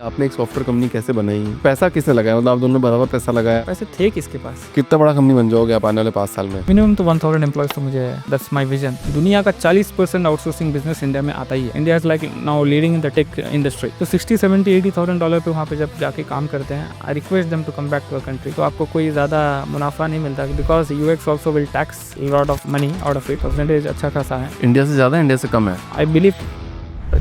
आपने एक software company कैसे बनाई? पैसा किसने लगाया? मतलब आप दोनों ने बराबर पैसा लगाया? पैसे थे किसके पास? कितना बड़ा कंपनी बन जाओगे आप आने वाले 5 साल में? मिनिमम तो 1000 एम्प्लॉयज तो मुझे, दैट्स माय विजन। दुनिया का 40% आउटसोर्सिंग बिजनेस इंडिया में आता ही है। India is like now leading in the tech industry. तो 60-70-80,000 डॉलर पे वहाँ पे जब जाके काम करते हैं, I request them to come back to a country. तो आपको कोई ज़्यादा मुनाफा नहीं मिलता because US also will tax lot of money out of it. Percentage अच्छा खासा है। इंडिया से ज़्यादा, इंडिया से कम है? आई बिलीव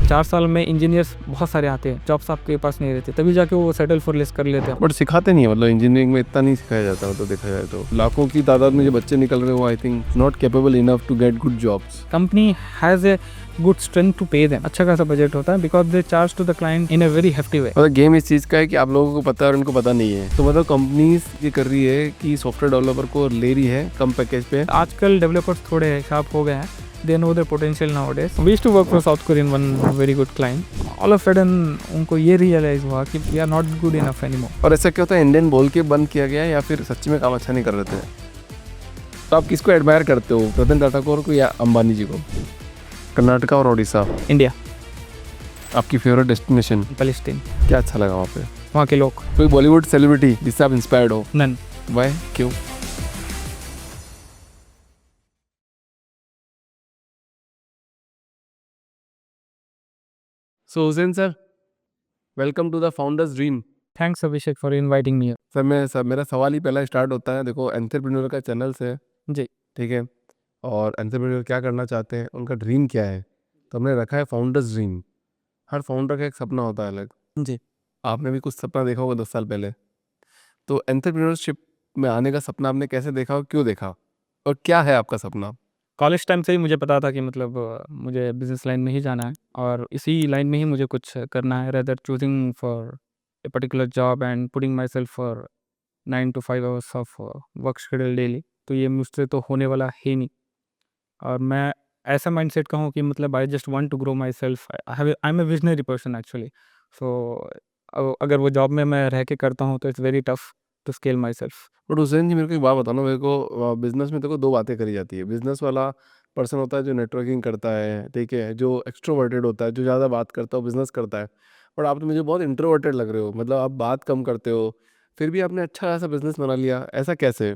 4 साल में इंजीनियर्स बहुत सारे आते हैं, जॉब्स आपके पास नहीं रहते, तभी जाके वो सेटल फॉर लेस कर लेते हैं। बट सिखाते नहीं है, मतलब इंजीनियरिंग में इतना नहीं सिखाया जाता। मतलब देखा जाए तो लाखों की तादाद में जो बच्चे निकल रहे हो, I think not capable enough to get good jobs. Company has a good strength to pay them. अच्छा खासा बजट होता है because they charge to the client in a very hefty way. मतलब गेम इस चीज़ का है कि आप लोगों को पता है और उनको पता नहीं है। तो मतलब कंपनीज ये कर रही है कि सॉफ्टवेयर डेवलपर को ले रही है कम पैकेज पे। आजकल डेवलपर्स थोड़े शार्प हो गए हैं, they know their potential nowadays. We used to work for South Korean, one very good client. All of a sudden उनको ये realize हुआ कि we are not good enough anymore. और ऐसा क्या होता है, इंडियन बोल के बंद किया गया है या फिर सच्ची में काम अच्छा नहीं कर रहे थे? तो आप किसको एडमायर करते हो, रतन टाटा को या अंबानी जी को? कर्नाटका और उड़ीसा। India, आपकी फेवरेट डेस्टिनेशन? Palestine, क्या अच्छा लगा वहाँ पे? वहाँ के लोग। कोई बॉलीवुड सेलिब्रिटी जिससे आप इंस्पायर्ड हो? None. वाई, क्यों? So Hussain sir, welcome to the founder's dream. Thanks Abhishek for inviting me here. Sir मेरा सवाल ही पहला स्टार्ट होता है, देखो एंटरप्रेन्योर का चैनल से, जी। ठीक है, और एंटरप्रेन्योर क्या करना चाहते हैं, उनका ड्रीम क्या है, तो हमने रखा है फाउंडर्स ड्रीम। हर फाउंडर का एक सपना होता है अलग। जी। आपने भी कुछ सपना देखा होगा 10 साल पहले। तो एंटरप्रेन्योरशिप में आने का सपना आपने कैसे देखा और क्यों देखा, और क्या है आपका सपना? कॉलेज टाइम से ही मुझे पता था कि मतलब मुझे बिजनेस लाइन में ही जाना है और इसी लाइन में ही मुझे कुछ करना है, rather choosing for a particular job and putting my self for 9 to 5 hours of work schedule daily. तो ये मुझसे तो होने वाला है नहीं। और मैं ऐसा माइंडसेट का हूँ कि मतलब I just want to grow myself. I am a visionary person actually. So अगर वो जॉब में मैं रह के करता हूँ तो it's very tough to scale myself. But Hussain ji, मेरे को एक बात बताओ ना, मेरे को बिजनेस में देखो दो बातें करी जाती है। बिजनेस वाला पर्सन होता है जो नेटवर्किंग करता है, ठीक है, जो एक्सट्रोवर्टेड होता है, जो ज़्यादा बात करता है, बिजनेस करता है। बट आप तो मुझे बहुत इंट्रोवर्टेड लग रहे हो, मतलब आप बात कम करते हो, फिर भी आपने अच्छा खासा बिजनेस बना लिया, ऐसा कैसे?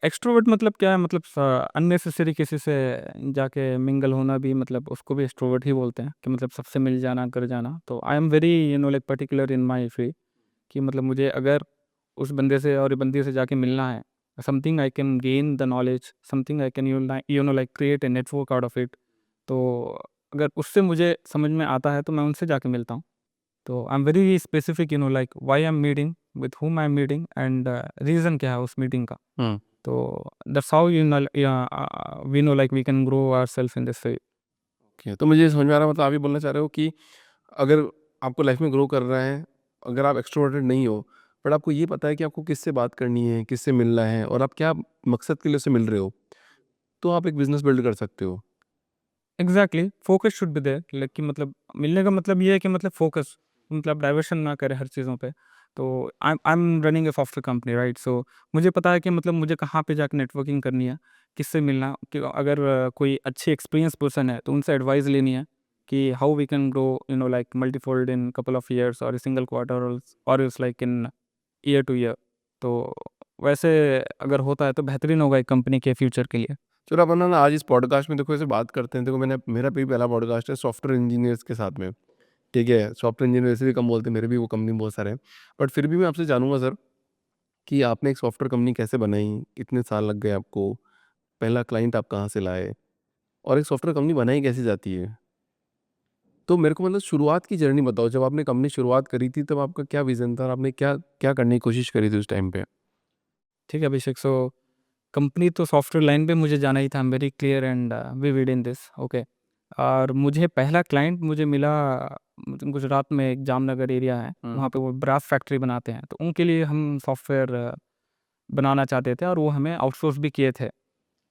एक्सट्रोवर्ट मतलब क्या है, मतलब अननेसेसरी किसी से जाके मिंगल होना भी, मतलब उसको भी एक्सट्रोवर्ट ही बोलते हैं कि मतलब सबसे मिल जाना कर जाना। तो I am very like particular in my field कि मतलब मुझे अगर उस बंदे से और बंदी से जाके मिलना है, something I can gain the knowledge, something I can like create a network out of it. तो अगर उससे मुझे समझ में आता है तो मैं उनसे जाके मिलता हूँ। तो I am very specific like why I am meeting, with whom I am meeting and reason क्या है उस मीटिंग का। तो that's how we know like we can grow ourself in this field. Okay, तो मुझे समझ में आ रहा है, मतलब आप ये बोलना चाह रहे हो कि अगर आपको लाइफ में ग्रो करना है, अगर आप एक्सट्रोवर्टेड नहीं हो, बट आपको ये पता है कि आपको किससे बात करनी है, किससे मिलना है, और आप क्या मकसद के लिए उससे मिल रहे हो, तो आप एक बिजनेस बिल्ड कर सकते हो। Exactly, focus should be there, लेकिन मतलब मिलने का मतलब ये है कि मतलब फोकस, मतलब डाइवर्शन ना करे हर चीज़ों पे। तो I am running a software company, right. So मुझे पता है कि मतलब मुझे कहाँ पे जाकर नेटवर्किंग करनी है, किससे मिलना, कि अगर कोई अच्छी एक्सपीरियंस पर्सन है तो उनसे एडवाइस लेनी है कि how we can grow like multifold in couple of years और सिंगल क्वार्टर और it's like in year to year. तो वैसे अगर होता है तो बेहतरीन होगा एक कंपनी के फ्यूचर के लिए। चलो अपन ना आज इस पॉडकास्ट में देखो ऐसे बात करते हैं। देखो मैंने, मेरा भी पहला पॉडकास्ट है सॉफ्टवेयर इंजीनियर्स के साथ में, ठीक है। सॉफ्टवेयर इंजीनियर वैसे भी कम बोलते हैं, मेरे भी वो कंपनी में बहुत सारे हैं। बट फिर भी मैं आपसे जानूंगा सर कि आपने एक सॉफ्टवेयर कंपनी कैसे बनाई, कितने साल लग गए आपको, पहला क्लाइंट आप कहाँ से लाए, और एक सॉफ्टवेयर कंपनी बनाई कैसे जाती है। तो मेरे को मतलब शुरुआत की जर्नी बताओ, जब आपने कंपनी शुरुआत करी थी तब आपका क्या विजन था और आपने क्या क्या करने की कोशिश करी थी उस टाइम पे? ठीक है अभिषेक, सो कंपनी तो सॉफ्टवेयर लाइन पे मुझे जाना ही था, आई am very clear and vivid in this, okay. और मुझे पहला क्लाइंट मुझे मिला गुजरात में, एक जामनगर एरिया है, वहाँ पे वो ब्रास फैक्ट्री बनाते हैं, तो उनके लिए हम सॉफ्टवेयर बनाना चाहते थे और वो हमें आउटसोर्स भी किए थे।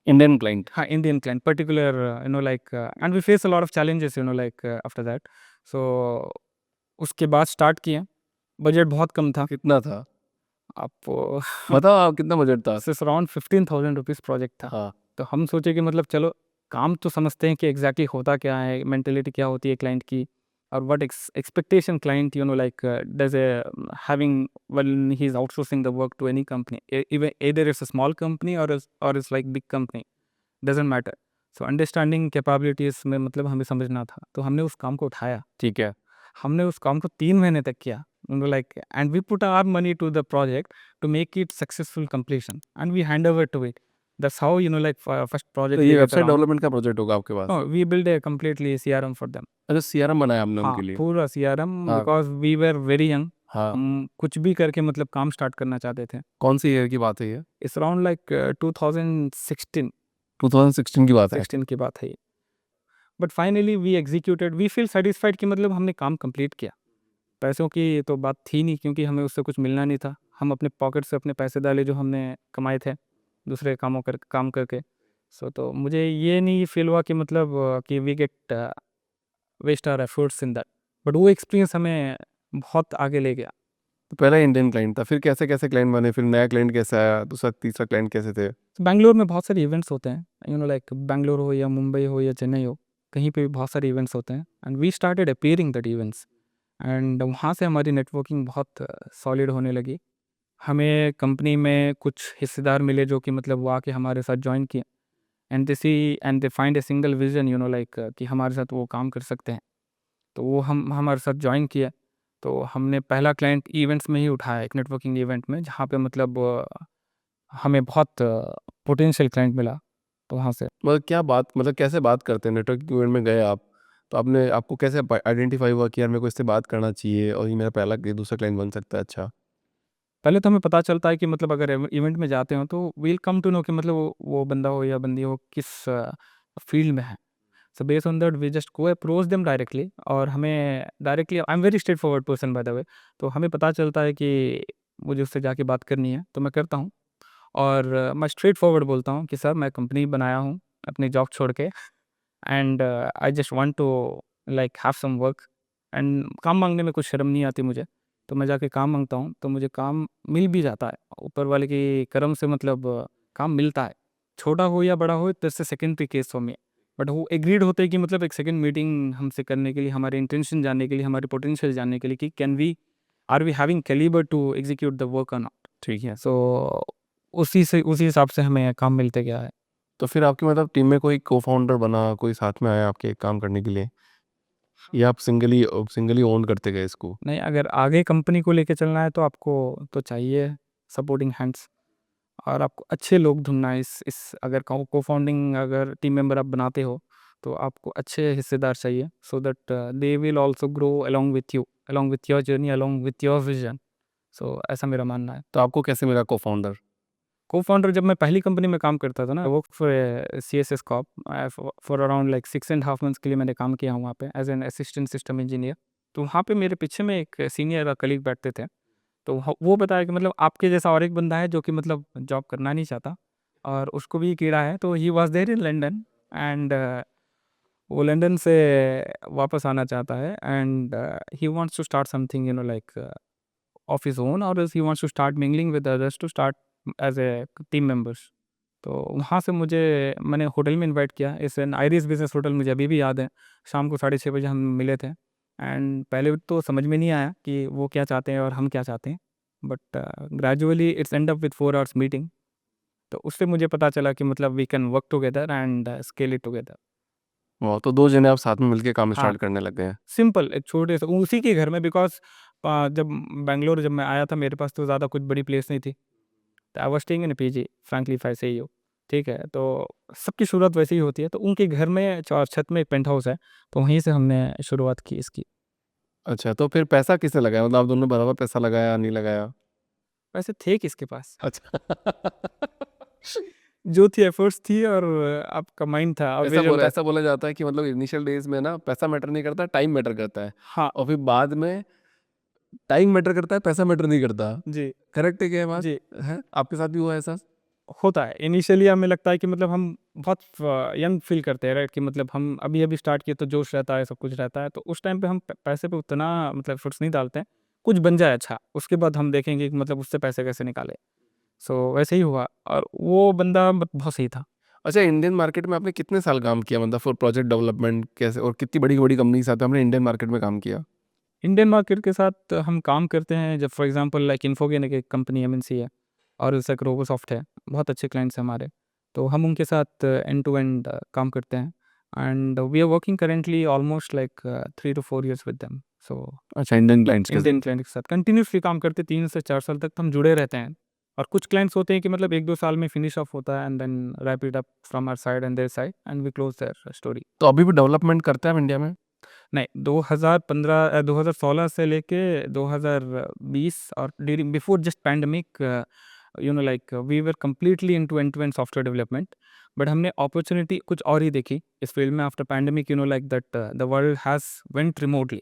Indian client? हाँ, Indian client particular, like and we face a lot of challenges like after that. So उसके बाद स्टार्ट किए। बजट बहुत कम था। कितना था? आप बताओ आप, कितना बजट था? सिर्फ अराउंड 15,000 रुपीज़ प्रोजेक्ट था। हाँ। तो हम सोचे कि मतलब चलो काम तो समझते हैं कि एग्जैक्टली होता क्या है, मेंटेलिटी क्या होती है क्लाइंट की, or what expectation client like does a having when he's outsourcing the work to any company, even either it's a small company or it's like big company, doesn't matter. So understanding capabilities में मतलब हमें समझना था, तो हमने उस काम को उठाया। ठीक है। हमने उस काम को 3 महीने तक किया, like and we put our money to the project to make it successful completion and we hand over to it. That's how like first तो प्रोजेक्ट ये we get website around. Development का प्रोजेक्ट होगा आपके पास? No, we build a completely CRM for them. अच्छा, CRM बनाया आपने हाँ, उनके लिए? पूरा सीआरएम, हाँ। Because we were very young. हाँ। हम कुछ भी करके मतलब काम स्टार्ट करना चाहते थे। कौन सी ईयर की बात है ये? इट्स अराउंड लाइक 2016 2016 की बात है? 16 की बात है ये। But finally we executed, we feel satisfied कि मतलब हमने काम कंप्लीट किया। पैसों की तो बात थी नहीं, क्योंकि हमें उससे कुछ मिलना नहीं था। हम अपने पॉकेट से अपने पैसे डाले जो हमने कमाए थे दूसरे काम करके। सो तो मुझे ये नहीं फील हुआ कि मतलब कि we get waste our efforts in that. But वो एक्सपीरियंस हमें बहुत आगे ले गया। तो पहला इंडियन क्लाइंट था, फिर कैसे कैसे क्लाइंट बने, फिर नया क्लाइंट कैसे आया, दूसरा तीसरा क्लाइंट कैसे थे? तो बैंगलोर में बहुत सारे इवेंट्स होते हैं, लाइक बैंगलोर हो या मुंबई हो या चेन्नई हो, कहीं पे भी बहुत सारे इवेंट्स होते हैं and we started appearing that events. And वहाँ से हमारी नेटवर्किंग बहुत सॉलिड होने लगी। हमें कंपनी में कुछ हिस्सेदार मिले जो कि मतलब वो आके हमारे साथ ज्वाइन किए and they find a single vision like कि हमारे साथ वो काम कर सकते हैं। तो वो हम हमारे साथ ज्वाइन किए। तो हमने पहला क्लाइंट इवेंट्स में ही उठाया, एक नेटवर्किंग इवेंट में, जहाँ पे मतलब हमें बहुत पोटेंशियल क्लाइंट मिला। तो वहाँ से मतलब क्या बात, मतलब कैसे बात करते हैं? नेटवर्किंग इवेंट में गए आप, तो आपको कैसे आइडेंटिफाई हुआ कि यार मेरे को इससे बात करना चाहिए और ये मेरा पहला ये दूसरा क्लाइंट बन सकता है? अच्छा। पहले तो हमें पता चलता है कि मतलब अगर इवेंट में जाते हो तो वील कम टू नो कि मतलब वो बंदा हो या बंदी हो किस फील्ड में है। So based on that we just go approach them directly, और हमें directly, I am very straightforward person by the way, तो हमें पता चलता है कि मुझे उससे जाके बात करनी है तो मैं करता हूँ। और मैं स्ट्रेट फॉरवर्ड बोलता हूँ कि सर मैं कंपनी बनाया हूँ अपनी जॉब छोड़ के, and I just want to like have some work. And काम मांगने में कुछ शर्म नहीं आती मुझे, तो मैं जाके काम मांगता हूँ तो मुझे काम मिल भी जाता है। ऊपर वाले की करम से मतलब काम मिलता है, छोटा हो या बड़ा हो, तो इससे सेकेंडरी केस हो में। बट वो एग्रीड होते हैं कि मतलब एक सेकंड मीटिंग हमसे करने के लिए, हमारे इंटेंशन जानने के लिए, हमारे पोटेंशियल जानने के लिए कि can we are we having calibre to execute the work और नॉट। ठीक है। सो उसी हिसाब से हमें काम मिलते गया है। तो फिर आपकी मतलब टीम में कोई को-फाउंडर बना, कोई साथ में आया आपके काम करने के लिए, या आप सिंगली ओन करते गए इसको? नहीं, अगर आगे कंपनी को लेके चलना है तो आपको तो चाहिए सपोर्टिंग हैंड्स, और आपको अच्छे लोग ढूंढना है। इस अगर को फाउंडिंग अगर टीम मेंबर आप बनाते हो तो आपको अच्छे हिस्सेदार चाहिए, so that they will also grow along with you, along with your journey, along with your vision. So ऐसा मेरा मानना है। तो आपको कैसे मिला को-फाउंडर? को फाउंडर, जब मैं पहली कंपनी में काम करता था ना, work for CSS corp, for around like 6.5 months के लिए मैंने काम किया वहाँ पे as an assistant system engineer. तो वहाँ पे मेरे पीछे में एक सीनियर कलीग बैठते थे, तो वो बताया कि मतलब आपके जैसा और एक बंदा है जो कि मतलब जॉब करना नहीं चाहता और उसको भी कीड़ा है। तो he was there in London, and वो लंदन से वापस आना चाहता है, and he wants to start something like of his own, और he wants to start mingling with others to start as a team members. तो वहाँ से मैंने होटल में इनवाइट किया, इस एन आयरिस बिजनेस होटल, मुझे अभी भी याद है। शाम को 6:30 बजे हम मिले थे, एंड पहले तो समझ में नहीं आया कि वो क्या चाहते हैं और हम क्या चाहते हैं, but gradually it's end up with 4 hours meeting. तो उससे मुझे पता चला कि मतलब we can work together and scale it together. वाह! तो 2 जने आप साथ में मिलके काम हाँ, स्टार्ट करने लग गए। सिंपल एक छोटे से उसी के घर में, बिकॉज जब बैंगलोर जब मैं आया था मेरे पास तो ज़्यादा कुछ बड़ी प्लेस नहीं थी। I was staying in PG, frankly if I से यू, ठीक है? तो सबकी शुरुआत वैसे ही होती है, तो उनके घर में छत में एक पेंट हाउस है, तो वहीं से हमने शुरुआत की इसकी। अच्छा, तो फिर पैसा किसने लगाया? मतलब आप दोनों ने बराबर पैसा लगाया, नहीं लगाया? वैसे थे किसके पास? अच्छा। जो थी एफर्ट्स थी, और आपका माइंड था और विजन था। ऐसा बोला जाता है कि मतलब इनिशियल डेज़ में ना पैसा मैटर नहीं करता, टाइम मैटर करता है, हाँ, और फिर बाद में टाइम मैटर करता है, पैसा मैटर नहीं करता। जी, करेक्ट है क्या ये बात? जी। है? आपके साथ भी हुआ है ऐसा? होता है। इनिशियली हमें लगता है कि मतलब हम बहुत यंग फ़ील करते हैं, राइट? कि मतलब हम अभी-अभी स्टार्ट किए तो जोश रहता है, सब कुछ रहता है। तो उस टाइम पे हम प पैसे पे उतना मतलब एफर्ट्स नहीं डालते हैं। कुछ बन जाए अच्छा, उसके बाद हम देखेंगे कि मतलब उससे पैसे कैसे निकालें। सो वैसे ही हुआ, और वो बंदा बहुत सही था। अच्छा, इंडियन मार्केट में आपने कितने साल काम किया, मतलब फॉर प्रोजेक्ट डेवलपमेंट कैसे, और कितनी बड़ी बड़ी कंपनी के साथ आपने इंडियन मार्केट में काम किया? इंडियन मार्केट के साथ हम काम करते हैं जब फॉर एग्जांपल लाइक इन्फोगेन एक कंपनी एमएनसी है, और जैसे एक रोबोसॉफ्ट है, बहुत अच्छे क्लाइंट्स हैं हमारे। तो हम उनके साथ एंड टू एंड काम करते हैं, and we are working currently almost like 3 to 4 years with them. So अच्छा, इंडियन क्लाइंट्स के साथ। इंडियन क्लाइंट के साथ कंटिन्यूसली काम करते 3 से 4 साल तक हम जुड़े रहते हैं। और कुछ क्लाइंट्स होते हैं कि मतलब 1-2 साल में फिनिश ऑफ होता है, and then wrap it up from our side and their side, and we close their story. तो अभी भी डेवलपमेंट करते हैं आप इंडिया में? नहीं, 2016 से लेके 2020 और during before just pandemic, like we were completely into end to end software development. But हमने अपॉर्चुनिटी कुछ और ही देखी इस फील्ड में after pandemic, like that the world has went remotely.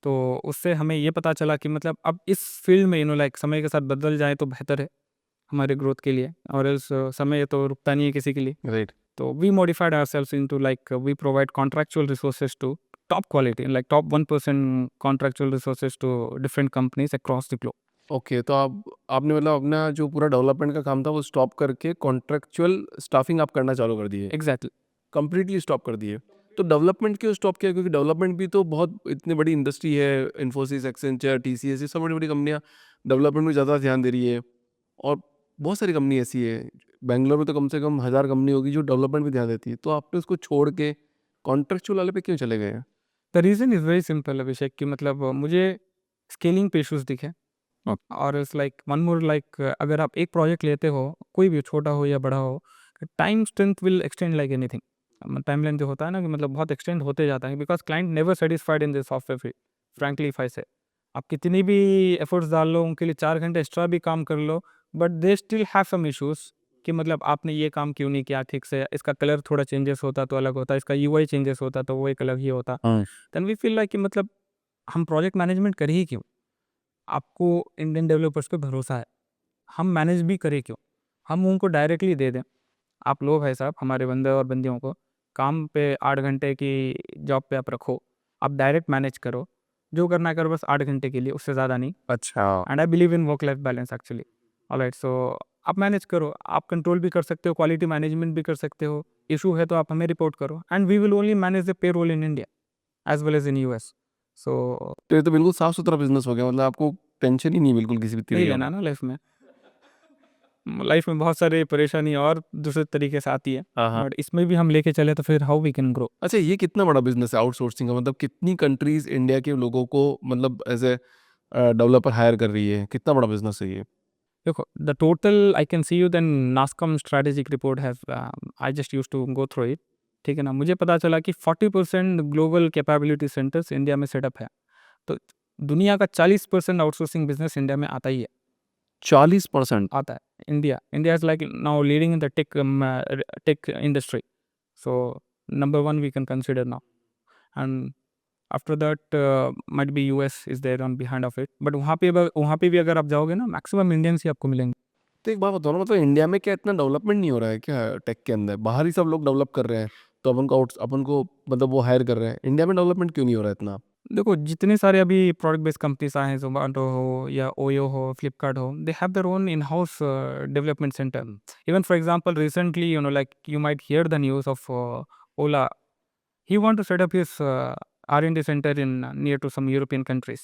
तो उससे हमें ये पता चला कि मतलब अब इस फील्ड में लाइक समय के साथ बदल जाए तो बेहतर है हमारे ग्रोथ के लिए, और इस समय तो रुकता नहीं है किसी के लिए। Right. So we modified ourselves into like we provide contractual resources to top quality, like top 1% contractual resources to different companies across the globe. Okay, तो आपने मतलब अपना जो पूरा डेवलपमेंट का काम था वो स्टॉप करके कॉन्ट्रैक्चुअल स्टाफिंग आप करना चालू कर दिए, Exactly. कंप्लीटली स्टॉप कर दिए। तो डेवलपमेंट क्यों स्टॉप किया? क्योंकि डेवलपमेंट भी तो बहुत इतनी बड़ी इंडस्ट्री है, इन्फोसिस, एक्सेंचर, टीसीएस, ये सब बड़ी बड़ी कंपनियां डेवलपमेंट में ज़्यादा ध्यान दे रही है, और बहुत सारी कंपनी ऐसी है। बैंगलोर में तो कम से कम 1000 कंपनी होगी जो डेवलपमेंट पे ध्यान देती है। तो आपने उसको छोड़ के कॉन्ट्रैक्चुअल वाले पे क्यों चले गए? The reason is very simple, अभिषेक, कि मतलब मुझे स्केलिंग पे इश्यूज दिखे। और it's like one more like, अगर आप एक प्रोजेक्ट लेते हो, कोई भी छोटा हो या बड़ा हो, time strength will extend like anything. Time length जो होता है ना, कि मतलब बहुत एक्सटेंड होते जाता है, because client never satisfied in this software field. Frankly if I से, आप कितनी भी एफर्ट्स डाल लो, उनके लिए 4 घंटे एक्स्ट्रा भी काम कर लो, but they still have some issues कि मतलब आपने ये काम क्यों नहीं किया ठीक से, इसका कलर थोड़ा चेंजेस होता तो अलग होता, इसका यूआई चेंजेस होता तो वो एक अलग ही होता। देन वी फील लाइक कि मतलब हम प्रोजेक्ट मैनेजमेंट कर ही क्यों? आपको इंडियन डेवलपर्स पे भरोसा है, हम मैनेज भी करें क्यों? हम उनको डायरेक्टली दे दें, आप लो भाई साहब हमारे बंदे और बंदियों को, काम पे 8 घंटे की जॉब पे आप रखो, आप डायरेक्ट मैनेज करो, जो करना है करो, बस 8 घंटे के लिए, उससे ज़्यादा नहीं। अच्छा। And I believe in work life balance actually. Alright, so आप मैनेज करो, आप कंट्रोल भी कर सकते हो, क्वालिटी मैनेजमेंट भी कर सकते हो। इशू है तो आप हमें रिपोर्ट करो, and we will only manage the payroll in India as well as in US. So तो ये तो बिल्कुल साफ सुथरा बिजनेस हो गया, मतलब आपको टेंशन ही नहीं बिल्कुल किसी भी नहीं तरीके लेना का। ना लाइफ में। लाइफ में बहुत सारी परेशानी और दूसरे तरीके से आती है, हाँ, हाँ। बट इसमें भी हम लेके चले तो फिर हाउ वी कैन ग्रो। अच्छा, ये कितना बड़ा बिजनेस है आउटसोर्सिंग का? मतलब कितनी कंट्रीज इंडिया के लोगों को मतलब एज ए डेवलपर हायर कर रही है? कितना बड़ा बिजनेस है ये? देखो, the total I can see you then NASSCOM strategic report has, I just used to go through it. ठीक है ना, मुझे पता चला कि 40% ग्लोबल कैपेबिलिटी सेंटर्स इंडिया में सेटअप है। तो दुनिया का 40% आउटसोर्सिंग बिजनेस इंडिया में आता ही है, 40%? आता है। India is like now leading in the tech industry. So number one we can consider now, and after that might be US is there on behind of it. But वहाँ पे भी अगर आप जाओगे ना, मैक्सिमम इंडियंस ही आपको मिलेंगे। तो एक बात बताओ ना, मतलब इंडिया में क्या इतना डेवलपमेंट नहीं हो रहा है क्या टेक के अंदर? बाहर ही सब लोग डेवलप कर रहे हैं, तो अपन को मतलब वो हायर कर रहे हैं। इंडिया में डेवलपमेंट क्यों नहीं हो रहा है इतना? देखो, जितने सारे अभी प्रोडक्ट बेस्ड कंपनीज आए हैं, जोमाटो हो या ओयो हो, फ्लिपकार्ट हो, they have their own in house development centre. Even for example recently, like you might here the news of Ola, he want to set up his R&D center in near to some European countries.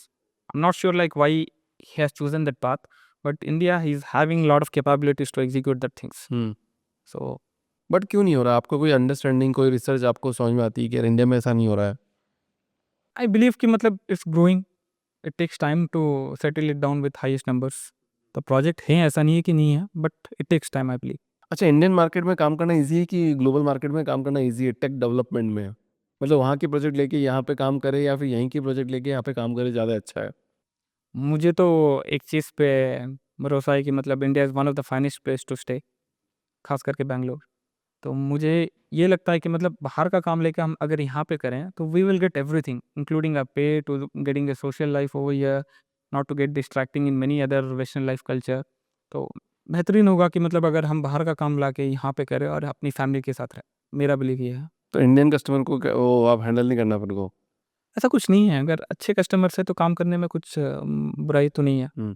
I'm not sure like why he has chosen that path, but India is having a lot of capabilities to execute that things. So but क्यों नहीं हो रहा? आपको कोई understanding, कोई research आपको समझ में आती है कि यार इंडिया में ऐसा नहीं हो रहा है? I believe कि मतलब it's growing. It takes time to settle it down with highest numbers. तो प्रोजेक्ट है, ऐसा नहीं है कि नहीं है, but it takes time I believe. अच्छा, इंडियन मार्केट में काम करना ईजी है कि ग्लोबल मार्केट में काम करना ईजी है टेक डेवलपमेंट में? मतलब वहाँ की प्रोजेक्ट लेके यहाँ पे काम करे या फिर यहीं की प्रोजेक्ट लेके यहाँ पे काम करे, ज़्यादा अच्छा है? मुझे तो एक चीज़ पे भरोसा है कि मतलब India is one of the finest place to stay, खास करके बैंगलोर। तो मुझे ये लगता है कि मतलब बाहर का काम लेके हम अगर यहाँ पे करें तो we will get everything including a pay to getting a social life over here, not to get distracting in many other western life culture. तो बेहतरीन होगा कि मतलब अगर हम बाहर का काम ला के यहाँ पे करें और अपनी फैमिली के साथ रहें, मेरा बिलीव ये है। तो इंडियन कस्टमर को वो आप हैंडल नहीं करना अपन को? ऐसा कुछ नहीं है, अगर अच्छे कस्टमर से तो काम करने में कुछ बुराई तो नहीं है।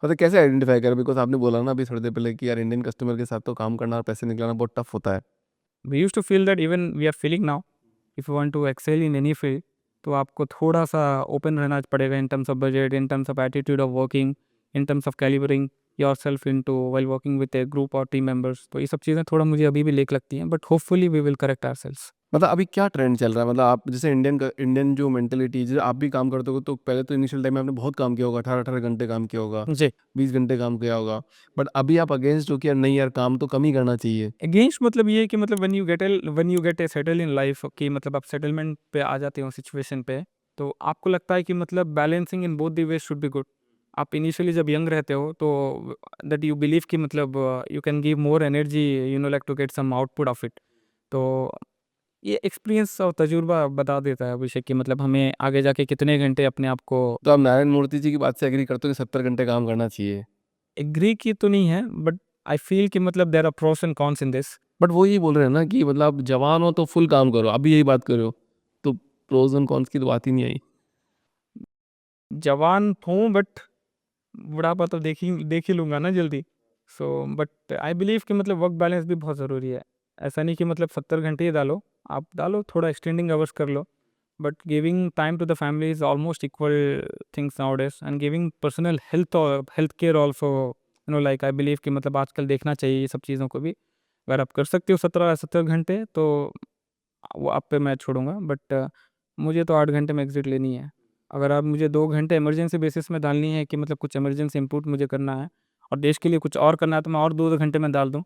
मतलब कैसे आइडेंटिफाई करें, बिकॉज आपने बोला ना अभी थोड़ी देर पहले कि यार इंडियन कस्टमर के साथ तो काम करना और पैसे निकलाना बहुत टफ होता है। We used to feel that even we are feeling now, if you want to excel in any field, तो आपको थोड़ा सा ओपन रहना पड़ेगा इन terms of budget, in terms of attitude of working, in terms of कैलिबरिंग yourself into while working with A group और team members. तो ये सब चीज़ें थोड़ा मुझे अभी भी लेक लगती हैं, but hopefully we will correct ourselves. मतलब अभी क्या ट्रेंड चल रहा है, मतलब आप जैसे इंडियन जो मेंटेलिटी, जैसे आप भी काम करते हो तो पहले तो इनिशियल टाइम में आपने बहुत काम किया होगा, 18-18 घंटे काम किया होगा, जी। 20 घंटे काम किया होगा, बट अभी आप अगेंस्ट हो कि यार नहीं यार काम तो कम ही करना चाहिए। अगेंस्ट मतलब ये है कि मतलब when you get A settle in life, कि मतलब आप सेटलमेंट पे आ जाते हो सिचुएशन पे, तो आपको लगता है कि मतलब balancing in both the way should be good. आप इनिशियली जब यंग रहते हो तो दैट यू बिलीव कि मतलब you can give more energy, you know, like to get some output of it. तो ये एक्सपीरियंस और तजुर्बा बता देता है अभिषेक कि मतलब हमें आगे जाके कितने घंटे अपने आप को। तो आप नारायण मूर्ति जी की बात से एग्री करते हो कि 70 घंटे काम करना चाहिए? एग्री की तो नहीं है, बट आई फील कि मतलब there are pros and cons in this. But वो यही बोल रहे हैं ना कि मतलब आप जवान हो तो फुल काम करो, अभी यही बात कर रहे हो, तो प्रोज एंड कॉन्स की तो बात ही नहीं आई। जवान हूँ, बट बुढ़ापा तो देख ही लूँगा ना जल्दी। सो बट आई बिलीव कि मतलब वर्क बैलेंस भी बहुत ज़रूरी है। ऐसा नहीं कि मतलब 70 घंटे ही डालो, आप डालो थोड़ा एक्सटेंडिंग आवर्स कर लो, but giving time to the family is almost equal things nowadays, and giving personal health care also, you know, like I believe कि मतलब आजकल देखना चाहिए ये सब चीज़ों को भी। अगर आप कर सकते हो 17 घंटे, तो वो आप पे मैं छोड़ूंगा, बट मुझे तो 8 घंटे में एग्जिट लेनी है। अगर आप मुझे 2 घंटे इमरजेंसी बेसिस में डालनी है कि मतलब कुछ इमरजेंसी इनपुट मुझे करना है और देश के लिए कुछ और करना है, तो मैं और 2 घंटे में डाल दूँ।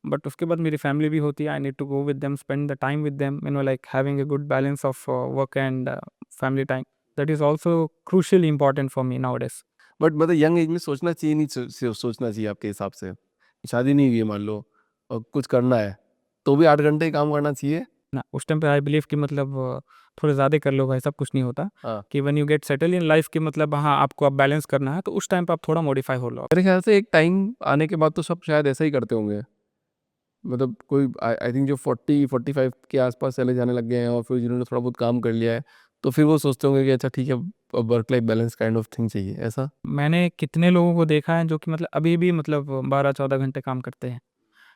बट उसके बाद मेरी फैमिली भी होती है, I need to go with them, spend the time with them, you know, like having a good balance of work and family time, that is also crucially important for me nowadays. But मतलब young age में सोचना चाहिए, नहीं सोचना चाहिए आपके हिसाब से? शादी नहीं हुई है मान लो और कुछ करना है, तो भी 8 घंटे ही काम करना चाहिए? ना, उस टाइम पे आई बिलीव कि मतलब थोड़े ज़्यादा कर लो भाई, सब कुछ नहीं होता। हाँ। कि when you get settle in life कि मतलब हाँ, आपको अब बैलेंस करना है, तो उस टाइम पे आप थोड़ा मॉडिफाई हो लो। मेरे ख्याल से एक टाइम आने के बाद तो सब शायद ऐसा ही करते होंगे, मतलब कोई आई थिंक जो 40-45 के आसपास चले जाने लग गए हैं और फिर जिन्होंने थोड़ा बहुत काम कर लिया है, तो फिर वो सोचते होंगे कि अच्छा ठीक है, work life balance kind of thing चाहिए ऐसा। मैंने कितने लोगों को देखा है जो कि मतलब अभी भी मतलब 12-14 घंटे काम करते हैं।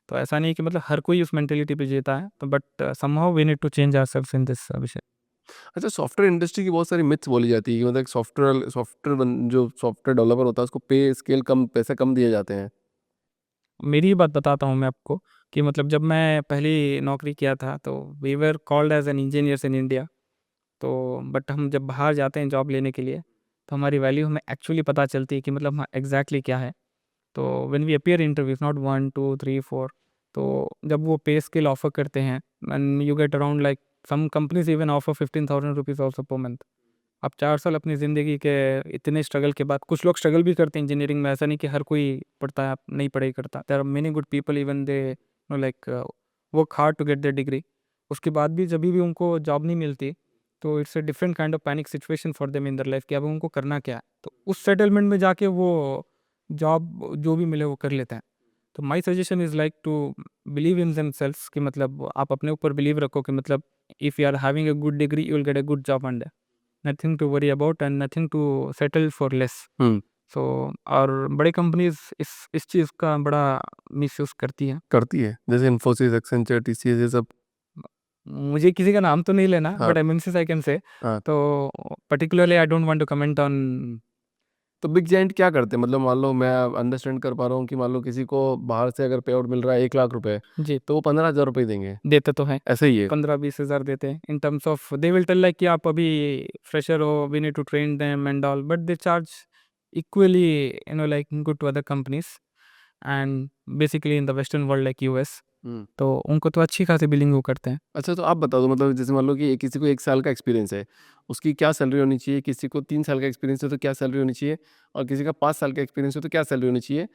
तो ऐसा नहीं कि मतलब हर कोई उस मेंटालिटी पे जीता है, तो but somehow we need to change ourselves in this विषय। अच्छा, सॉफ्टवेयर इंडस्ट्री की बहुत सारी मिथ्स बोली जाती है कि मतलब जो सॉफ्टवेयर डेवलपर होता है उसको पे स्केल कम, पैसे कम दिए जाते हैं। मेरी ही बात बताता हूँ मैं आपको कि मतलब जब मैं पहली नौकरी किया था, तो we were called as an engineers in India. तो बट हम जब बाहर जाते हैं जॉब लेने के लिए, तो हमारी वैल्यू हमें एक्चुअली पता चलती है कि मतलब हाँ, एग्जैक्टली क्या है। तो when we appear interviews, not 1 2 3 4, तो जब वो पे स्केल ऑफर करते हैं, and you get around like some companies even offer 15,000 rupees also per month. आप 4 साल अपनी ज़िंदगी के इतने स्ट्रगल के बाद, कुछ लोग स्ट्रगल भी करते हैं इंजीनियरिंग में, ऐसा नहीं कि हर कोई पढ़ता है, आप नहीं पढ़ाई करता। There are many good people, even they know like work hard to get their degree. उसके बाद भी जब भी उनको जॉब नहीं मिलती, तो it's a different kind of panic situation for them in their life कि अब उनको करना क्या है। तो उस सेटलमेंट में जाके वो जॉब जो भी मिले वो कर लेते हैं। तो my suggestion is like to believe in themselves, कि मतलब आप अपने ऊपर बिलीव रखो कि मतलब if you are having a good degree, you will get a good job and nothing to worry about and nothing to settle for less. Hmm. So और बड़ी कंपनीज इस चीज़ का बड़ा मिसयूज़ करती हैं। करती है, जैसे इन्फोसिस, एक्सेंचर, टीसीएस, ये सब। मुझे किसी का नाम तो नहीं लेना, हाँ। But MNCs I can say. हाँ। तो particularly I don't want to comment on. तो बिग जायंट क्या करते हैं, मतलब मान लो मैं अंडरस्टैंड कर पा रहा हूँ कि मान लो किसी को बाहर से अगर पे आउट मिल रहा है 1 लाख रुपए, जी, तो वो 15,000 रुपये देंगे, देते तो हैं। ऐसे ही है? 15-20 हज़ार देते हैं। In terms of they will tell like कि आप अभी फ्रेशर हो, we need to train them and all, but they charge equally, you know, like good to other companies, and basically in the western world like US. Hmm. तो उनको तो अच्छी खासी billing वो करते हैं। अच्छा, तो आप बता दो, मतलब जैसे मान लो कि किसी को 1 साल का एक्सपीरियंस है, उसकी क्या सैलरी होनी चाहिए? किसी को 3 साल का एक्सपीरियंस है तो क्या सैलरी होनी चाहिए? और किसी का 5 साल का एक्सपीरियंस है तो क्या सैलरी होनी चाहिए?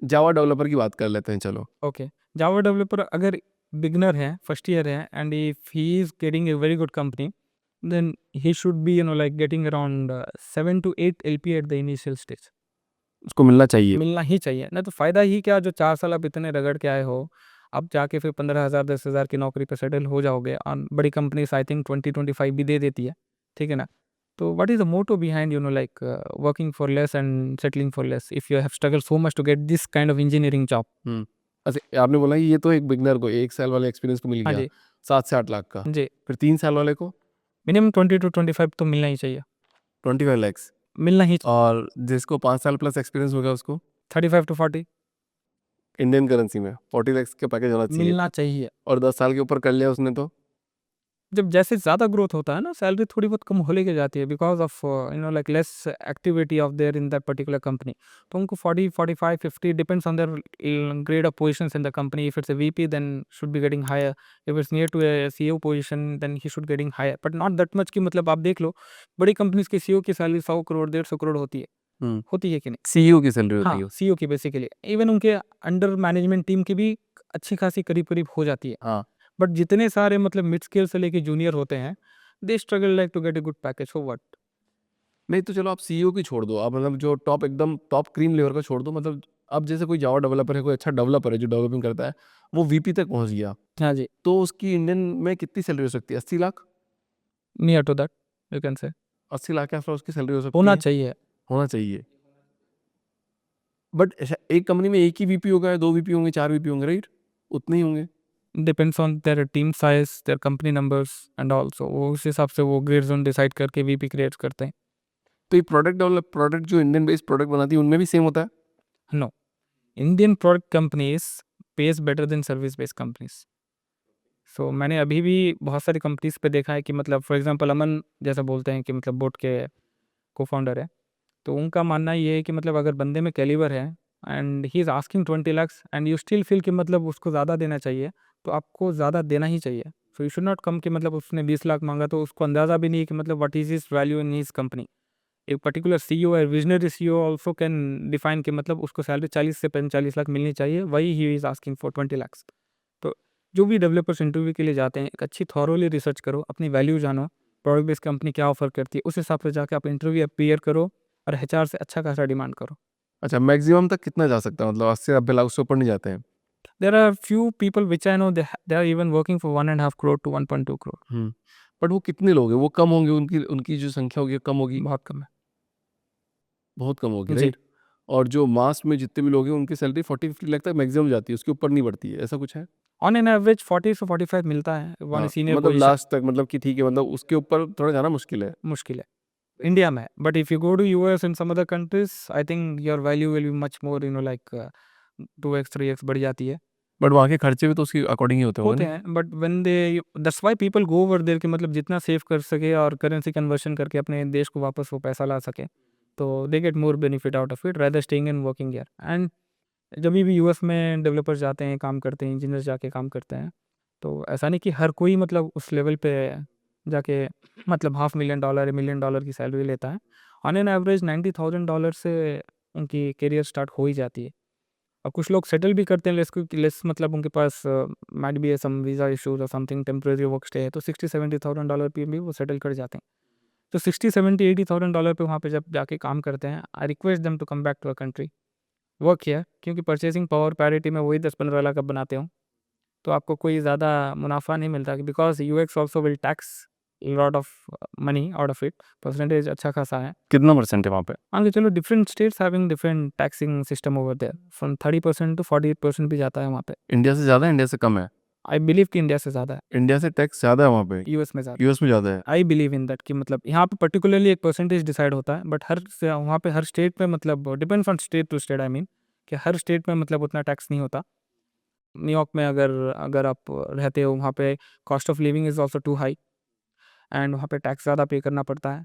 जावा डेवलपर की बात कर लेते हैं, चलो। ओके, जावा डेवलपर अगर बिगिनर है, फर्स्ट ईयर है, and if he is getting a very good company, then he should be, you know, like getting around 7 to 8 LP at the initial stage. उसको मिलना चाहिए। मिलना ही चाहिए, नहीं तो फ़ायदा ही क्या, जो 4 साल आप इतने रगड़ के आए हो, अब जाके फिर 15,000 10,000 की नौकरी पे सेटल हो जाओगे। और बड़ी कंपनीज आई थिंक 20-25 भी दे देती है, ठीक है ना। तो what is the motto behind like working for less and settling for less if you have struggle so much to get this kind of engineering job? अच्छा, आपने बोला ये तो एक बिगनर को 1 साल वाले एक्सपीरियंस को मिल हाँ गया जी 7 से 8 लाख का, जी, फिर 3 साल वाले को मिनिमम 20 to 25 तो मिलना ही चाहिए, 25 लैक्स, मिलना ही और जिसको 5 साल प्लस एक्सपीरियंस होगा उसको 35 to 40 इंडियन करेंसी में 40 लैक्स का पैकेज होना चाहिए, मिलना चाहिए। और 10 साल के ऊपर कर लिया उसने तो जब जैसे ज़्यादा ग्रोथ होता है ना, सैलरी थोड़ी बहुत कम हो लेके जाती है because of like less activity of their in that particular company. तो उनको 40 45 50 depends on their grade of positions in the company. If it's a VP then should be getting higher, if it's near to a CEO position then he should getting higher, but not that much कि मतलब आप देख लो बड़ी companies के CEO की salary 100 crore 150 crore होती है, होती है कि नहीं? सीईओ की सैलरी होती हाँ, है। सीईओ की बेसिकली इवन उनके अंडर मैनेजमेंट टीम की भी अच्छी खासी करीब करीब हो जाती है। हाँ, बट जितने सारे मतलब मिड स्केल से लेके जूनियर होते हैं, they struggle like to get a good package, so what? नहीं तो चलो आप सीईओ की छोड़ दो, आप मतलब जो टॉप एकदम टॉप क्रीम लेवल का छोड़ दो, मतलब अब जैसे कोई जावा डेवलपर है, कोई अच्छा डेवलपर है जो डेवलपिंग करता है, वो वीपी तक पहुंच गया, हाँ जी, तो उसकी इंडियन में कितनी सैलरी हो सकती है? 80 lakh, near to that you can say 80 lakh के आसपास उसकी सैलरी हो सकती होना है, चाहिए। होना चाहिए। बट एक कंपनी में एक ही वीपी होगा, 2 वीपी होंगे, 4 वीपी होंगे, राइट? उतने ही होंगे। Depends on their team size, their company numbers and also वो उस हिसाब से वो ग्रेड जोन डिसाइड करके वीपी क्रिएट करते हैं। तो ये प्रोडक्ट जो इंडियन बेस्ड प्रोडक्ट बनाती है उनमें भी सेम होता है? No, Indian product companies pays better than service based companies. So मैंने अभी भी बहुत सारी कंपनीज पे देखा है कि मतलब फॉर एग्जांपल अमन जैसा बोलते हैं कि मतलब बोट के को फाउंडर है, तो उनका मानना ये है कि मतलब अगर बंदे में कैलिबर है and he is asking 20 lakhs and you still feel कि मतलब उसको ज़्यादा देना चाहिए, तो आपको ज़्यादा देना ही चाहिए। So you should not come कि मतलब उसने 20 लाख मांगा तो उसको अंदाज़ा भी नहीं है कि मतलब what is his value in his company. एक पर्टिकुलर सीईओ है, visionary CEO also can define कि मतलब उसको सैलरी 40 से 45 लाख मिलनी चाहिए, वही he is asking for 20 lakhs। तो जो भी डेवलपर्स इंटरव्यू के लिए जाते हैं, एक अच्छी थॉरोली रिसर्च करो, अपनी वैल्यू जानो, प्रोडक्ट बेस्ड कंपनी क्या ऑफर करती है, उस हिसाब से जाके आप इंटरव्यू अपीयर करो और एचआर से अच्छा खासा डिमांड करो। अच्छा, मैक्सिमम तक कितना जा सकता है, मतलब 80 90 लाख उससे ऊपर नहीं जाते हैं? There are few people which I know they are even working for 1.5 crore to 1.2 crore. But वो कितने लोग हैं? वो कम होंगे, उनकी उनकी जो संख्या होगी कम होगी, बहुत कम बहुत कम होगी, है जी। राइट? और जो मास में जितने भी लोग हैं उनकी सैलरी 40-50 लाख तक मैक्सिमम जाती है, उसके ऊपर नहीं बढ़ती है, ऐसा कुछ है? ऑन एन एवरेज 40 से 45 मिलता है वन हाँ, सीनियर मतलब पोजीशन। लास्ट तक, मतलब कि ठीक है, मतलब उसके ऊपर थोड़ा जाना मुश्किल है। मुश्किल है इंडिया में, but if you go to US and some other countries I think your value will be much more like 2x 3x बढ़ जाती है। बट वहाँ के खर्चे भी तो उसके अकॉर्डिंग ही होते होंगे होते ना? हैं but when they that's why people go over there कि मतलब जितना सेव कर सके और करेंसी कन्वर्शन करके अपने देश को वापस वो पैसा ला सके, तो they get more benefit out of it rather staying in working here. And जब भी यूएस में डेवलपर्स जाते हैं काम करते हैं, इंजीनियर्स जाके काम करते हैं, तो ऐसा नहीं कि हर कोई मतलब उस लेवल पे जाके मतलब $500,000 $1 million की सैलरी लेता है। ऑन एन एवरेज $90,000 से उनकी करियर स्टार्ट हो ही जाती है। और कुछ लोग सेटल भी करते हैं लेस मतलब उनके पास might be some visa issues और समथिंग टेम्परेरी वर्क स्टे है, तो $60,000-70,000 पे भी वो सेटल कर जाते हैं। तो 60 70 $80,000 पे वहाँ पे जब जाके काम करते हैं, I request them to come back to a country work here, क्योंकि परचेसिंग पावर पैरिटी में वही 10-15 लाख आप बनाते हो, तो आपको कोई ज़्यादा मुनाफा नहीं मिलता because US also will tax lot of money out of it. Percentage अच्छा खासा है। कितना परसेंट है वहाँ पे? मान के चलो different states having different taxing system over there, from 30% to 48% भी जाता है वहाँ पे। इंडिया से ज़्यादा है, इंडिया से कम है? आई बिलीव कि इंडिया से ज़्यादा है, इंडिया से टैक्स ज़्यादा है वहाँ पे? यूएस में ज़्यादा। यूएस में ज़्यादा है? आई बिलीव इन दैट कि मतलब यहाँ पे पर्टिकुलरली एक परसेंटेज डिसाइड होता है, बट वहाँ पे हर स्टेट में मतलब depends on state to state, I mean कि हर स्टेट में मतलब उतना टैक्स नहीं होता। न्यूयॉर्क में अगर अगर आप रहते हो वहाँ पे cost of living is also too high and वहाँ पे टैक्स ज़्यादा पे करना पड़ता है।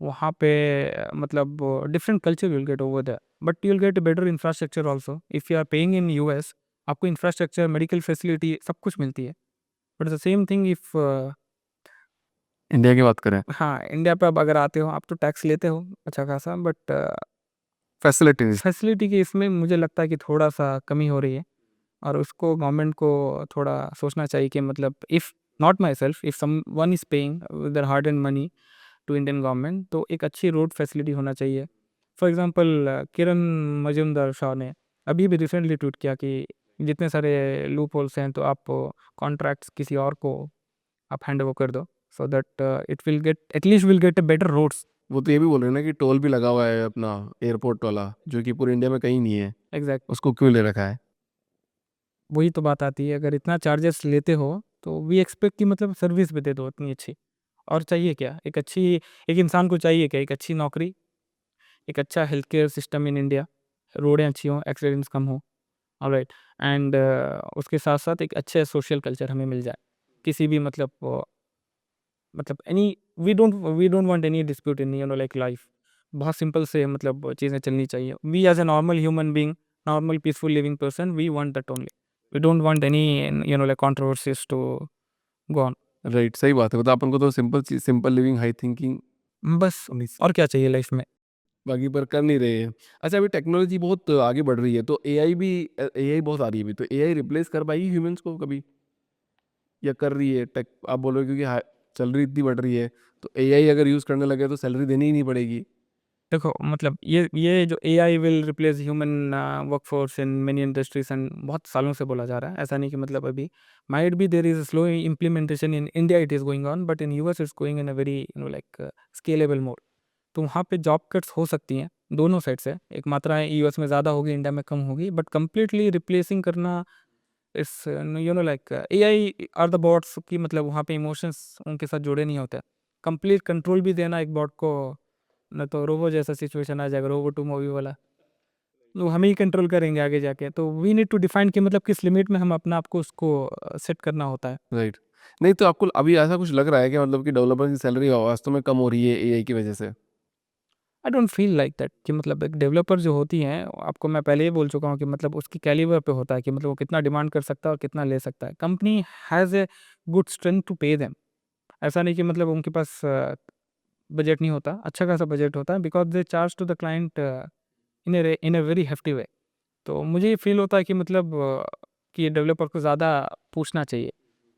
वहाँ पे मतलब different culture will get over there, but you will get better infrastructure also if you are paying in US. आपको इंफ्रास्ट्रक्चर मेडिकल फैसिलिटी सब कुछ मिलती है, but the same thing if India की बात करें, हाँ इंडिया पे अब अगर आते हो आप तो टैक्स लेते हो अच्छा खासा, बट फैसिलिटीज। फैसिलिटी के इसमें मुझे लगता है कि थोड़ा सा कमी हो रही है और उसको गवर्नमेंट को थोड़ा सोचना चाहिए कि मतलब if not myself if someone is paying their hard and money to Indian government, तो एक अच्छी रोड फैसिलिटी होना चाहिए। फॉर एग्जांपल किरण मजूमदार शाह ने अभी भी रिसेंटली ट्वीट किया कि जितने सारे लूप होल्स हैं तो आप कॉन्ट्रैक्ट्स किसी और को आप हैंड ओवर कर दो, so that it will get at least will get a better roads वो तो ये भी बोल रहे हैं ना कि टोल भी लगा हुआ है अपना एयरपोर्ट वाला, जो कि पूरे इंडिया में कहीं नहीं है, एग्जैक्ट, उसको क्यों ले रखा है? वही तो बात आती है, अगर इतना चार्जेस लेते हो तो वी एक्सपेक्ट कि मतलब सर्विस भी दे दो इतनी अच्छी। और चाहिए क्या, एक अच्छी, एक इंसान को चाहिए क्या, एक अच्छी नौकरी, एक अच्छा health care system in India, रोडें अच्छी हों, एक्सीडेंट्स कम हो, ऑलराइट, एंड उसके साथ साथ एक अच्छे सोशल कल्चर हमें मिल जाए, किसी भी मतलब any, we don't want any dispute in like life. बहुत सिंपल से मतलब चीज़ें चलनी चाहिए। We as a normal human being, normal peaceful living person, we want that only. We don't want any like controversies to go on. Right, सही बात है। मतलब अपन को तो सिंपल चीज, सिंपल लिविंग, हाई थिंकिंग बस और क्या चाहिए लाइफ में। बाकी पर कर नहीं रहे हैं। अच्छा, अभी टेक्नोलॉजी बहुत आगे बढ़ रही है, तो एआई भी, एआई बहुत आ रही है अभी, तो एआई रिप्लेस कर पाएगी ह्यूमंस को कभी, या कर रही है टेक? आप बोलो क्योंकि सैलरी इतनी बढ़ रही है, तो एआई अगर यूज़ करने लगे तो सैलरी देनी ही नहीं पड़ेगी। देखो मतलब ये जो AI will replace human workforce in many industries and बहुत सालों से बोला जा रहा है, ऐसा नहीं कि मतलब अभी might be there is slow implementation in India, it is going on, but in US it's going in a very like scalable mode. तो वहाँ पे जॉब कट्स हो सकती हैं दोनों साइड से, एक मात्रा यूएस में ज़्यादा होगी, इंडिया में कम होगी, बट कंप्लीटली रिप्लेसिंग करना इस like AI or the bots की, मतलब वहाँ पे इमोशंस उनके साथ जुड़े नहीं होते। कंप्लीट कंट्रोल भी देना एक बॉट को, न तो रोबो जैसा सिचुएशन आ जाएगा, रोबो टू मूवी वाला, तो हम ही कंट्रोल करेंगे आगे जाके। तो वी नीड टू डिफाइन कि मतलब किस लिमिट में हम अपना आपको उसको सेट करना होता है। राइट। नहीं तो आपको अभी ऐसा कुछ लग रहा है कि मतलब कि डेवलपर की सैलरी वास्तव में कम हो रही है एआई की वजह से? I don't feel like that कि मतलब एक डेवलपर जो होती हैं, आपको मैं पहले ही बोल चुका हूँ कि मतलब उसकी कैलिबर पे होता है कि मतलब वो कितना डिमांड कर सकता है और कितना ले सकता है। Company has a good strength to pay them. ऐसा नहीं कि मतलब उनके पास बजट नहीं होता, अच्छा खासा बजट होता है, because they charge to the client in a very hefty way. तो मुझे ये फ़ील होता है कि मतलब कि ये डेवलपर को ज़्यादा पूछना चाहिए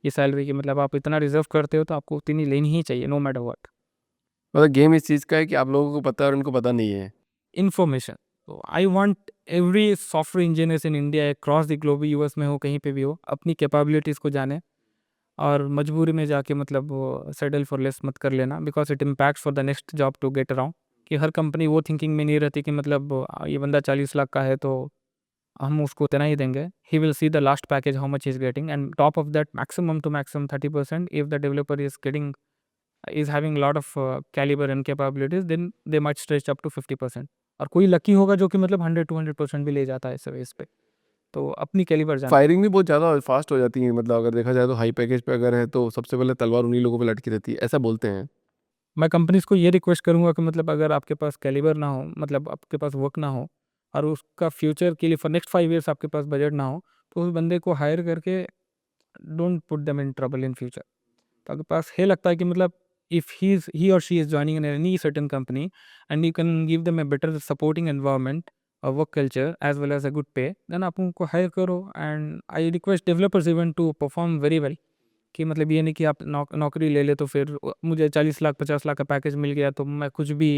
ये सैलरी की, मतलब आप इतना डिज़र्व करते हो तो आपको उतनी लेनी ही चाहिए, नो मैटर व्हाट। मतलब गेम इस चीज़ का है कि आप लोगों को पता है और उनको पता नहीं है। इन्फॉर्मेशन, तो I want every software engineers in India across the globe, US में हो कहीं पे भी हो, अपनी कैपेबिलिटीज़ को जाने, और मजबूरी में जाके मतलब वो सेटल फॉर लेस मत कर लेना, because it impacts for the next job to get around. कि हर कंपनी वो थिंकिंग में नहीं रहती कि मतलब ये बंदा 40 लाख का है तो हम उसको उतना ही देंगे। He will see the last package how much is getting, and top of that maximum to maximum 30%, if the developer is getting is having a lot of caliber and capabilities, then they might stretch up to 50%। और कोई lucky होगा जो कि मतलब 100-200% भी ले जाता है इस वेस पे। तो अपनी कैलिबर जान। फायरिंग भी बहुत ज़्यादा फास्ट हो जाती है, मतलब अगर देखा जाए तो हाई पैकेज पे अगर है तो सबसे पहले तलवार उन्हीं लोगों पे लटकी रहती है, ऐसा बोलते हैं। मैं कंपनीज को ये रिक्वेस्ट करूंगा कि मतलब अगर आपके पास कैलिबर ना हो, मतलब आपके पास वर्क ना हो, और उसका फ्यूचर के लिए फॉर नेक्स्ट 5 ईयर्स आपके पास बजट ना हो, तो उस बंदे को हायर करके don't put them in trouble in future. तो आपके पास है लगता है कि मतलब if he or she is joining in any certain company and you can give them a better supporting environment, a work culture as well as a good pay, then आप उनको hire करो। And I request developers even to perform very well, कि मतलब ये नहीं कि आप नौकरी ले ले तो फिर मुझे 40 लाख 50 लाख का पैकेज मिल गया तो मैं कुछ भी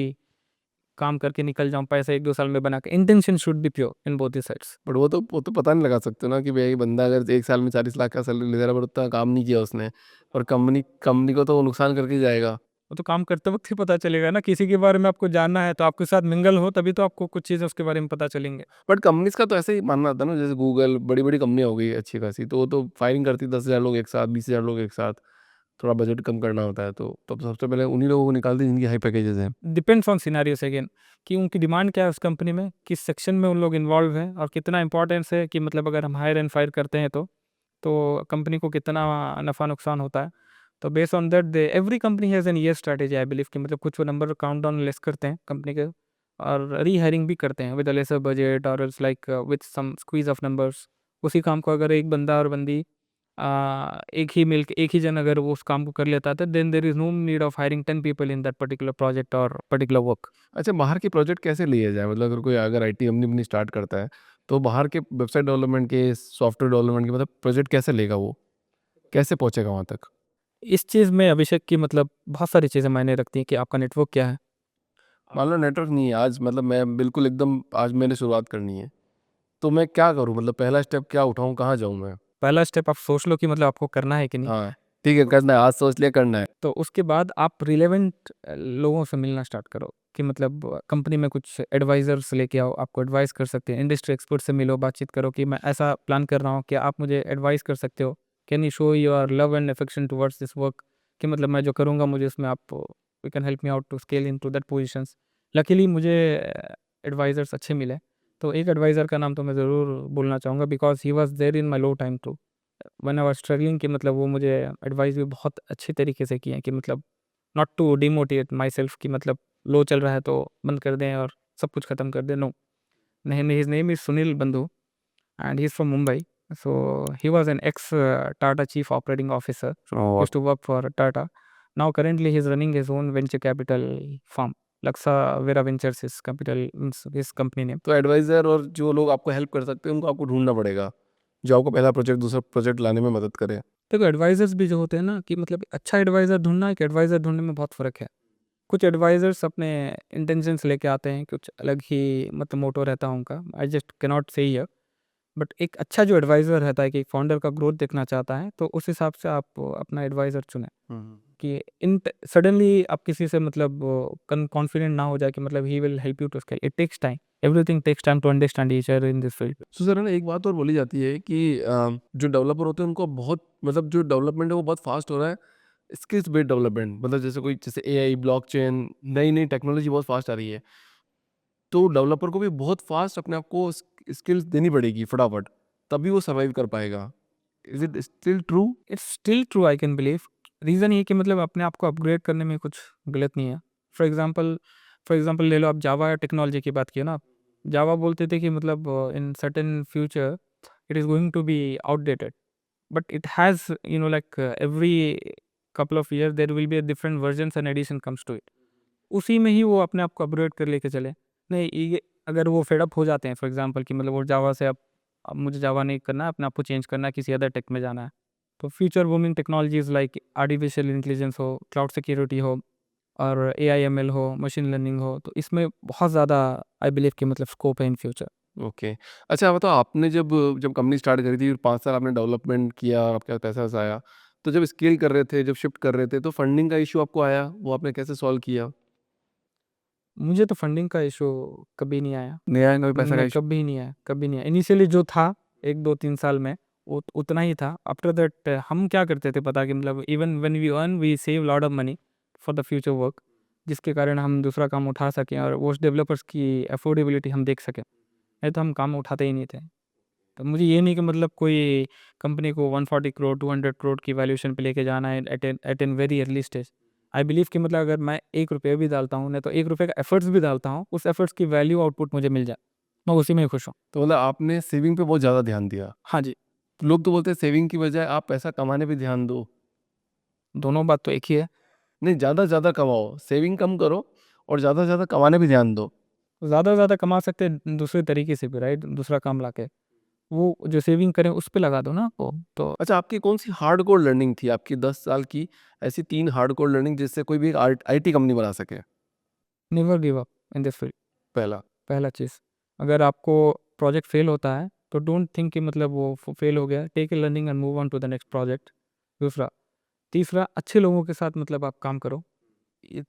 काम करके निकल जाऊँ, पैसा 1-2 साल में बना के। Intention should be pure in both the sides. But वो तो पता नहीं लगा सकते ना कि भाई बंदा अगर 1 साल में 40 लाख का सैलरी ले रहा है पर उतना काम नहीं किया उसने, और कंपनी कंपनी को तो वो नुकसान करके जाएगा। वो तो काम करते वक्त ही पता चलेगा ना, किसी के बारे में आपको जानना है तो आपके साथ मिंगल हो तभी तो आपको कुछ चीज़ें उसके बारे में पता चलेंगे। बट कंपनीज का तो ऐसे ही मानना था ना, जैसे गूगल बड़ी बड़ी कंपनियां हो गई अच्छी खासी, तो वो तो फायरिंग करती 10,000 लोग एक साथ, 20,000 लोग एक साथ। थोड़ा बजट कम करना होता है तो तब सबसे पहले उन्हीं लोगों को निकालती जिनकी हाई पैकेजेस हैं। डिपेंड्स ऑन सिनेरियोस अगेन, कि उनकी डिमांड क्या है उस कंपनी में, किस सेक्शन में उन लोग इन्वॉल्व हैं, और कितना इंपॉर्टेंस है कि मतलब अगर हम हायर एंड फायर करते हैं तो कंपनी को कितना नफ़ा नुकसान होता है। तो based on that they every company has an year strategy, I believe कि मतलब कुछ वो नंबर काउंट डाउन लेस करते हैं कंपनी के, और रीहायरिंग भी करते हैं विद अ लेसर बजट और it's like with some squeeze of numbers. उसी काम को अगर एक बंदा और बंदी एक ही मिल के एक ही जन अगर वो उस काम को कर लेता था, then there is no need of hiring 10 people in that particular project और पर्टिकुलर वर्क। अच्छा, बाहर के प्रोजेक्ट कैसे लिए जाए? मतलब अगर कोई अगर आईटी कंपनी अपनी स्टार्ट करता है, तो बाहर के वेबसाइट डेवलपमेंट के, सॉफ्टवेयर डेवलपमेंट के, मतलब प्रोजेक्ट कैसे लेगा वो? कैसे पहुँचेगा वहाँ तक? इस चीज़ में अभिषेक की मतलब बहुत सारी चीज़ें मायने रखती हैं कि आपका नेटवर्क क्या है। मान लो नेटवर्क नहीं है आज, मतलब मैं बिल्कुल एकदम आज मैंने शुरुआत करनी है, तो मैं क्या करूँ? मतलब पहला स्टेप क्या उठाऊँ, कहाँ जाऊँ मैं? पहला स्टेप आप सोच लो कि मतलब आपको करना है कि नहीं। हाँ। ठीक है, करना है, आज सोच लिया करना है। तो उसके बाद आप रिलेवेंट लोगों से मिलना स्टार्ट करो कि मतलब कंपनी में कुछ एडवाइजर्स लेके आओ, आपको एडवाइस कर सकते हैं, इंडस्ट्री एक्सपर्ट से मिलो, बातचीत करो कि मैं ऐसा प्लान कर रहा हूँ, कि आप मुझे एडवाइस कर सकते हो, can you show your love and affection towards this work, कि मतलब मैं जो करूँगा मुझे उसमें आप you can help me out to scale in to that positions. Luckily मुझे एडवाइजर्स अच्छे मिले, तो एक एडवाइज़र का नाम तो मैं ज़रूर बोलना चाहूँगा, because he was there in my low time too, when I was struggling, कि मतलब वो मुझे एडवाइस भी बहुत अच्छी तरीके से किए हैं, कि मतलब not to demotivate myself, कि मतलब लो चल रहा है तो बंद कर दें और सब कुछ ख़त्म कर दें, नो। नहीं, हिज नेम इज़ सुनील बंधु and he's from Mumbai. So he was an ex Tata chief operating officer, और used to work for Tata. Now currently he's running his own venture capital firm. Laksa Vera Ventures is capital his company name. तो adviser और जो लोग आपको help कर सकते हैं, उनको आपको ढूँढना पड़ेगा, जो आपको पहला प्रोजेक्ट, दूसरा प्रोजेक्ट लाने में मदद करे। देखो एडवाइजर्स भी जो होते हैं ना, कि मतलब अच्छा एडवाइज़र ढूँढना, एक एडवाइज़र ढूँढने में बहुत फ़र्क है। कुछ एडवाइजर्स अपने इंटेंशंस लेके आते हैं, कुछ अलग ही मतलब मोटो रहता है उनका। आई जस्ट कैन नॉट से हियर, बट एक अच्छा जो एडवाइज़र रहता है, कि एक फाउंडर का ग्रोथ देखना चाहता है, तो उस हिसाब से आप अपना एडवाइज़र चुनें। कि इन सडनली आप किसी से मतलब कॉन्फिडेंट ना हो जाए, कि मतलब he will help you to scale, it takes time, everything takes time to understand each other in this field. So sir है ना, एक बात और बोली जाती है कि जो डेवलपर होते हैं उनको बहुत, मतलब जो डेवलपमेंट है वो बहुत फास्ट हो रहा है, स्किल्स बेस्ड डेवलपमेंट, मतलब जैसे कोई, जैसे एआई, ब्लॉकचेन, नई नई टेक्नोलॉजी बहुत फास्ट आ रही है, तो डेवलपर को भी बहुत फास्ट अपने आप को स्किल्स देनी पड़ेगी फटाफट, तभी वो सर्वाइव कर पाएगा। Is it still true? It's still true, I can believe. Reason ये कि मतलब अपने आप को अपग्रेड करने में कुछ गलत नहीं है। फॉर एग्जांपल ले लो, आप जावा टेक्नोलॉजी की बात की ना, जावा बोलते थे कि मतलब in certain future it is going to be outdated, but it has, like, every couple of years there will be a different versions and addition comes to it. उसी में ही वो अपने आप को अपग्रेड कर लेके चले। नहीं, ये अगर वो फेड अप हो जाते हैं, फॉर एग्जांपल, कि मतलब वो जावा से अब मुझे जावा नहीं करना है, अपने आप को चेंज करना है, किसी अदर टेक में जाना है, तो future booming technologies like artificial intelligence हो, क्लाउड सिक्योरिटी हो, और एआई एमएल हो, मशीन लर्निंग हो, तो इसमें बहुत ज़्यादा आई बिलीव कि मतलब स्कोप है इन फ्यूचर। ओके। अच्छा बताओ, आपने जब जब कंपनी स्टार्ट करी थी, 5 साल आपने डेवलपमेंट किया और आपके पास पैसा-वैसा आया, तो जब स्केल कर रहे थे, जब शिफ्ट कर रहे थे, तो फंडिंग का इश्यू आपको आया, वो आपने कैसे सॉल्व किया? मुझे तो फंडिंग का इशू कभी नहीं आया। नहीं आया कभी पैसा का नहीं, इश्यू? कभी नहीं आया, कभी नहीं आया। इनिशियली जो था 1-2-3 साल में, वो उतना ही था। आफ्टर दैट हम क्या करते थे पता है, कि मतलब even when we earn we save lot of money for the future work, जिसके कारण हम दूसरा काम उठा सकें और उस डेवलपर्स की अफोर्डेबिलिटी हम देख सकें। नहीं तो हम काम उठाते ही नहीं थे। तो मुझे ये नहीं कि मतलब कोई कंपनी को 140 करोड़, 200 करोड़ की वैल्यूएशन पे लेके जाना है at an very early stage. I believe कि मतलब अगर मैं ₹1 भी डालता हूँ, नहीं तो ₹1 का एफर्ट्स भी डालता हूँ, उस एफर्ट्स की वैल्यू आउटपुट मुझे मिल जाए, मैं उसी में ही खुश हूँ। तो मतलब आपने सेविंग पे बहुत ज़्यादा ध्यान दिया। हाँ जी, लोग तो बोलते हैं सेविंग की बजाय आप पैसा कमाने पे ध्यान दो। दोनों बात तो एक ही है। नहीं, ज़्यादा से ज़्यादा कमाओ, सेविंग कम करो और ज़्यादा से ज़्यादा कमाने पे ध्यान दो। ज़्यादा से ज़्यादा कमा सकते हैं दूसरे तरीके से भी, राइट? दूसरा काम लाके। वो जो सेविंग करें उस पे लगा दो ना आपको, तो अच्छा, आपकी कौन-सी हार्डकोर लर्निंग थी आपकी 10 साल की, ऐसी 3 हार्डकोर लर्निंग जिससे कोई भी आईटी कंपनी बना सके? Never give up in this field. पहला। पहला चीज़, अगर आपको प्रोजेक्ट फेल होता है, तो डोंट थिंक कि मतलब वो फेल हो गया, take a learning and move on to the next project. दूसरा, तीसरा, अच्छे लोगों के साथ मतलब आप काम करो। ये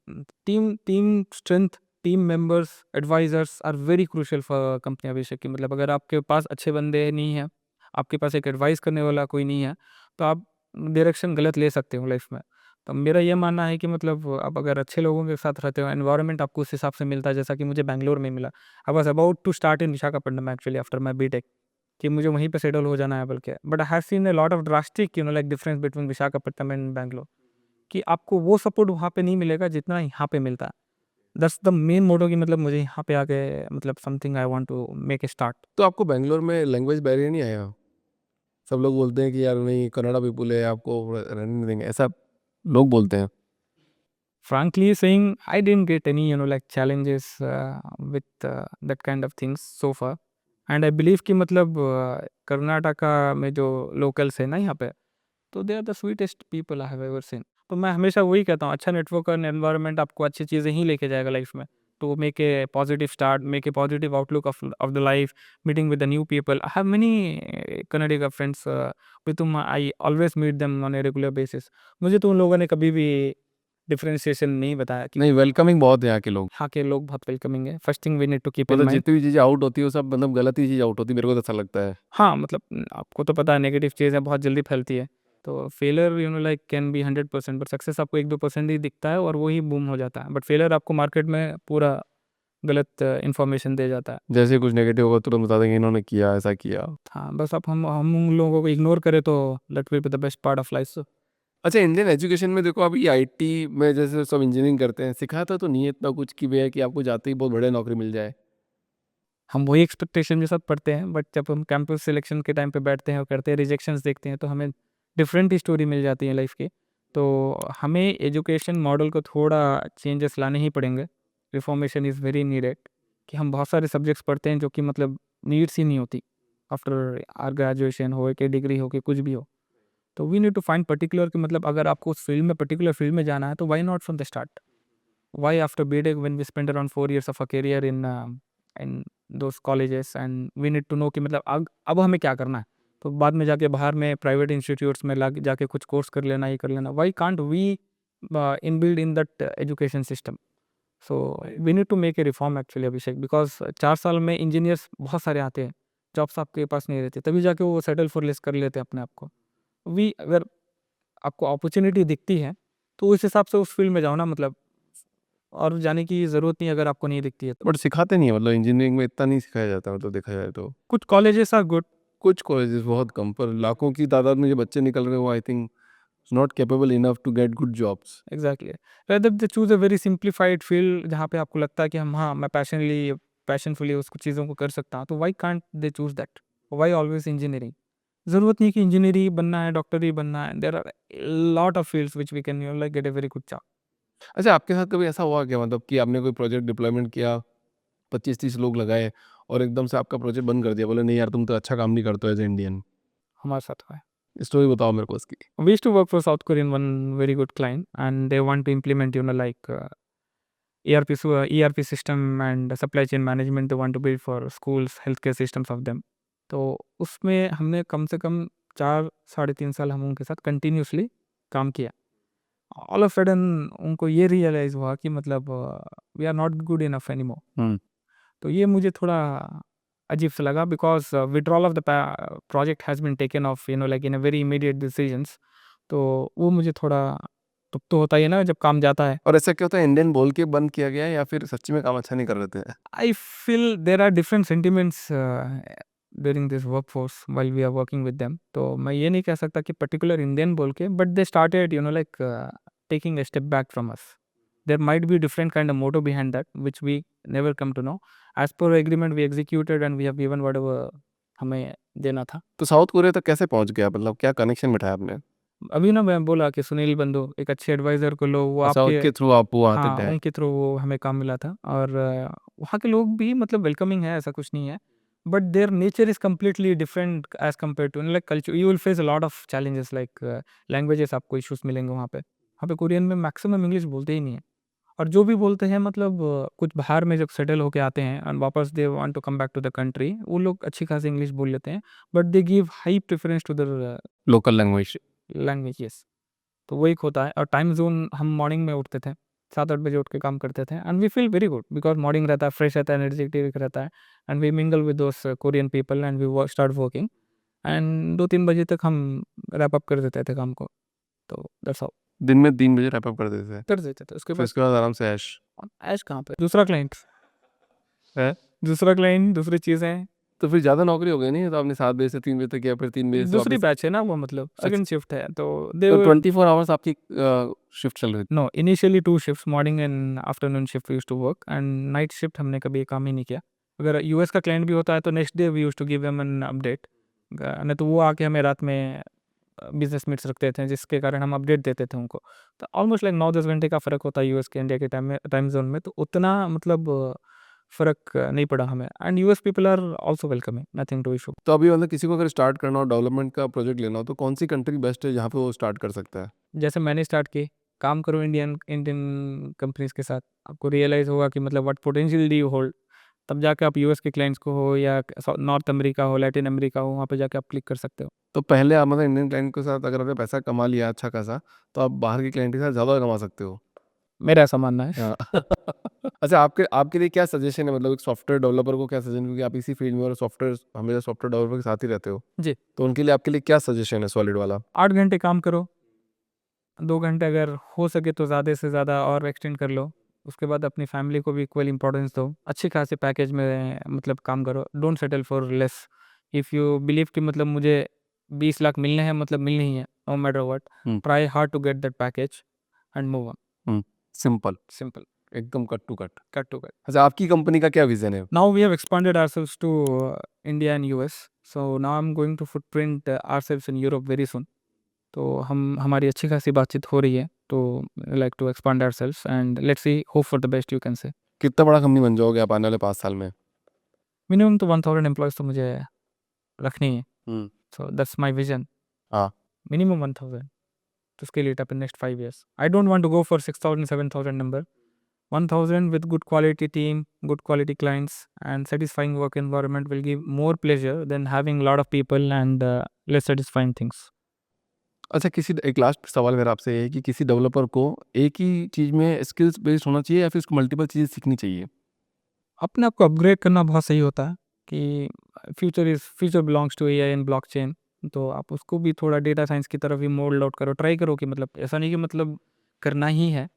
team team strength, team members, advisers are very crucial for company Abhishek, कि मतलब अगर आपके पास अच्छे बंदे नहीं हैं, आपके पास एक एडवाइस करने वाला कोई नहीं है, तो आप डायरेक्शन गलत ले सकते हो लाइफ में। तो मेरा ये मानना है कि मतलब आप अगर अच्छे लोगों के साथ रहते हो, एनवायरनमेंट आपको उस हिसाब से मिलता है जैसा कि मुझे बैंगलोर में मिला। I was about to start in Visakhapatnam actually after my BTech, कि मुझे वहीं पे सेटल हो जाना है बल्कि, but I have seen a lot of drastic like difference between Visakhapatnam and Bangalore, कि आपको वो सपोर्ट वहाँ पे नहीं मिलेगा जितना यहाँ पे मिलता है। दैट्स द मेन मोटो, कि मतलब मुझे यहाँ पे आके मतलब something I want to make a start. तो आपको बैंगलोर में लैंग्वेज बैरियर नहीं आया? सब लोग बोलते हैं कि यार नहीं, कन्नड़ा पीपल है, आपको रहने नहीं देंगे, ऐसा लोग बोलते हैं। Frankly saying, I didn't get any, like challenges with that kind of things so far. And I believe कि मतलब कर्नाटका में जो लोकल्स है ना यहाँ पे, तो they are the sweetest people I have ever seen. तो मैं हमेशा वही कहता हूँ, अच्छा नेटवर्क और एनवायरनमेंट आपको अच्छी चीज़ें ही लेके जाएगा लाइफ में। to make a positive start, make a positive outlook of the life, meeting with the new people. I have many Kannadiga friends with whom I always meet them on a regular basis. मुझे तो उन लोगों ने कभी भी differentiation नहीं बताया कि नहीं, वेलकमिंग बहुत है यहाँ के लोग। यहाँ के लोग बहुत वेलकमिंग है। First thing we need to keep in मतलब माइंड। जितनी भी चीज़ें आउट होती है वो सब मतलब गलत ही चीज़ आउट होती है, मेरे को तो ऐसा लगता है। हाँ, मतलब आपको तो पता है नेगेटिव चीज़ें बहुत जल्दी फैलती है। तो failure like can be 100%, but success आपको 1-2% ही दिखता है और वही बूम हो जाता है। बट फेलियर आपको मार्केट में पूरा गलत इन्फॉर्मेशन दे जाता है। जैसे कुछ नेगेटिव होगा तुरंत बता देंगे इन्होंने किया, ऐसा किया। हाँ, बस आप हम उन लोगों को इग्नोर करें तो that will be the best part of life. So अच्छा, इंडियन एजुकेशन में देखो अभी आईटी में जैसे सब इंजीनियरिंग करते हैं, सिखाता तो नहीं है इतना कुछ कि भैया कि आपको जाते ही बहुत बढ़िया नौकरी मिल जाए। हम वही एक्सपेक्टेशन के साथ पढ़ते हैं, बट जब हम कैंपस सिलेक्शन के टाइम पे बैठते हैं और करते हैं, रिजेक्शंस देखते हैं, तो हमें डिफरेंट ही स्टोरी मिल जाती है लाइफ की। तो हमें एजुकेशन मॉडल को थोड़ा चेंजेस लाने ही पड़ेंगे। रिफॉर्मेशन इज़ वेरी नीडेड कि हम बहुत सारे सब्जेक्ट्स पढ़ते हैं जो कि मतलब नीड्स ही नहीं होती आफ्टर आर ग्रेजुएशन हो कि डिग्री हो कि कुछ भी हो। तो we need to find particular कि मतलब अगर आपको उस फील्ड में पर्टिकुलर फील्ड में जाना है तो why not from the start. Why after B.Tech when we spend around 4 years of a career in those colleges and we need to know कि मतलब अब हमें क्या करना है। तो बाद में जाके बाहर में प्राइवेट इंस्टीट्यूट्स में लाग जाके कुछ कोर्स कर लेना, ये कर लेना। Why can't we inbuild in that education system? So we need to make a reform actually Abhishek, because 4 साल में इंजीनियर्स बहुत सारे आते हैं, जॉब्स आपके पास नहीं रहती, तभी जाके वो सेटल फॉर लेस कर लेते हैं अपने आप को। अगर आपको अपॉर्चुनिटी दिखती है तो उस हिसाब से उस फील्ड में जाओ ना, मतलब और जाने की ज़रूरत नहीं अगर आपको नहीं दिखती है तो। बट सिखाते नहीं है, मतलब इंजीनियरिंग में इतना नहीं सिखाया जाता, मतलब देखा जाए तो। कुछ कॉलेजेस आर गुड। कुछ कॉलेजेस बहुत कम, पर लाखों की तादाद में जो बच्चे निकल रहे हैं वो I think not capable enough to get good jobs. Exactly. Rather they choose a very simplified field जहाँ पे आपको लगता है कि हम हाँ मैं पैशनफुली उसको चीज़ों को कर सकता हूँ, तो why can't they choose that? Why always engineering? ज़रूरत नहीं कि इंजीनियर ही बनना है, डॉक्टर ही बनना है। There are lot of fields which we can like get a very good job. अच्छा, आपके साथ कभी ऐसा हुआ क्या, मतलब कि आपने कोई प्रोजेक्ट डिप्लॉयमेंट किया, 25-30 लोग लगाए और एकदम से आपका प्रोजेक्ट बंद कर दिया, बोले नहीं यार तुम तो अच्छा काम नहीं करते हो एज ए इंडियन? हमारे साथ हुआ है। स्टोरी बताओ मेरे को उसकी। We used to work for South Korean one very good client, and they want to implement like ERP system and supply chain management they want to build for schools, healthcare systems of them. तो उसमें हमने कम से कम 4 साढ़े 3 साल हम उनके साथ continuously काम किया। ऑल ऑफ सडन उनको ये रियलाइज़ हुआ कि मतलब we are not good enough anymore. तो ये मुझे थोड़ा अजीब सा लगा, because withdrawal of the project has been taken off like in a very immediate decisions. तो वो मुझे थोड़ा दुःख तो होता ही है ना जब काम जाता है। और ऐसा क्या होता है, इंडियन बोल के बंद किया गया है या फिर सच्ची में काम अच्छा नहीं कर रहे थे? I feel there are different sentiments during this workforce while we are working with them. तो मैं ये नहीं कह सकता कि particular Indian बोल के, but they started like taking a step back from us. There might be different kind of motive behind that which we never come to know. As per agreement we executed and we have given whatever हमें देना था। तो south Korea तक कैसे पहुंच गया, मतलब क्या कनेक्शन बिठाया आपने? अभी ना मैं बोला कि सुनील बंधु एक अच्छे एडवाइज़र को लो, वो अच्छा, आपके उसके थ्रू आप वो आते हाँ, थे? उनके थ्रू वो हमें काम मिला था। और वहाँ के लोग भी मतलब वेलकमिंग है, ऐसा कुछ नहीं है। But their nature is completely different as compare to like culture. You will face a lot of challenges like languages, आपको इश्यूज़ मिलेंगे वहाँ पे। वहाँ पे कोरियन में मैक्सिमम इंग्लिश बोलते ही नहीं है, और जो भी बोलते हैं मतलब कुछ बाहर में जब सेटल होके आते हैं एंड वापस they want to come back to the country, वो लोग अच्छी खासी इंग्लिश बोल लेते हैं, but they give high preference to their local language. Language. Yes. तो वही एक होता है। और टाइम ज़ोन हम मॉर्निंग में उठते थे, 7-8 बजे उठ के काम करते थे, and we feel very good because morning रहता है, फ्रेश रहता है, एनर्जेटिक रहता है, and we mingle with those Korean people and we start working, and 2-3 बजे तक हम रैप अप कर देते थे काम को। तो दैट्स हाउ दिन में 3 बजे रैप अप कर देते थे, कर देते थे। उसके फिर बाद उसके बाद आराम से ऐश ऐश कहाँ पे? दूसरा क्लाइंट, है। दूसरी चीज़ें। तो फिर ज़्यादा नौकरी हो गई नहीं, तो आपने 7 बजे से 3 बजे तक किया, फिर 3 बजे से दूसरी वापस। बैच है ना वो, मतलब सेकंड शिफ्ट है। तो दे तो 24 आवर्स आपकी शिफ्ट चल रही थी? No, initially 2 shifts, morning and afternoon shift we used to work, and night shift हमने कभी काम ही नहीं किया। अगर यूएस का क्लाइंट भी होता है तो next day we used to give them an update. नहीं तो वो आके हमें रात में बिजनेस मीट्स रखते थे जिसके कारण हम अपडेट देते थे उनको। तो ऑलमोस्ट लाइक 9-10 घंटे का फ़र्क होता है यूएस के इंडिया के टाइम जोन में, तो उतना मतलब फ़र्क नहीं पड़ा हमें, and US people are also welcoming, nothing to issue. तो अभी मतलब किसी को अगर स्टार्ट करना हो, डेवलपमेंट का प्रोजेक्ट लेना हो, तो कौन सी कंट्री बेस्ट है जहाँ पे वो स्टार्ट कर सकता है? जैसे मैंने स्टार्ट की काम करो इंडियन इंडियन कंपनीज के साथ, आपको रियलाइज़ होगा कि मतलब what potential do you hold. तब जाके आप यूएस के क्लाइंट्स को हो या नॉर्थ अमेरिका हो, लैटिन अमेरिका हो, वहाँ पे जाके आप क्लिक कर सकते हो। तो पहले आप मतलब इंडियन क्लाइंट के साथ अगर आपने पैसा कमा लिया अच्छा खासा, तो आप बाहर के क्लाइंट के साथ ज़्यादा कमा सकते हो। मेरा ऐसा मानना है। हाँ। अच्छा, आपके आपके लिए क्या सजेशन है, मतलब एक सॉफ्टवेयर डेवलपर को क्या सजेशन, क्योंकि आप इसी फील्ड में और सॉफ्टवेयर हमेशा सॉफ्टवेयर डेवलपर के साथ ही रहते हो, जी, तो उनके लिए आपके लिए क्या सजेशन है सॉलिड वाला? 8 घंटे काम करो, 2 घंटे अगर हो सके तो ज़्यादा से ज़्यादा और एक्सटेंड कर लो। उसके बाद अपनी फैमिली को भी इक्वल इम्पोर्टेंस दो। अच्छे खासे पैकेज में मतलब काम करो, don't settle for less. If you believe कि मतलब मुझे 20 लाख मिलने हैं, मतलब मिलने ही है, no matter what, hmm, try hard to get that package and move on, hmm, simple, simple, एकदम cut to cut. Cut to cut. अच्छा, आपकी कंपनी का क्या विज़न है? Now we have expanded ourselves to India and US. So now I'm going to footprint ourselves in Europe very soon. तो हम हमारी अच्छी खासी बातचीत हो रही है, तो like to expand ourselves and let's see, hope for the best, you can say. कितना बड़ा कंपनी बन जाओगे आप आने वाले 5 साल में? मिनिमम तो 1000 एम्प्लॉयज़ तो मुझे रखनी है, हुँ, सो दैट्स माय विजन, हाँ। Minimum 1000 to scale it up in next 5 years. I don't want to go for 6000, 7000 number. 1000 with good quality team, good quality clients and satisfying work environment will give more pleasure than having a lot of people and less satisfying things. अच्छा, किसी एक last सवाल मेरा आपसे ये है कि किसी डेवलपर को एक ही चीज़ में स्किल्स बेस्ड होना चाहिए या फिर उसको मल्टीपल चीज़ें सीखनी चाहिए? अपने आप को अपग्रेड करना बहुत सही होता है कि future belongs to AI and blockchain, तो आप उसको भी थोड़ा डेटा साइंस की तरफ ही मोल्ड आउट करो, ट्राई करो कि मतलब ऐसा नहीं कि मतलब करना ही है,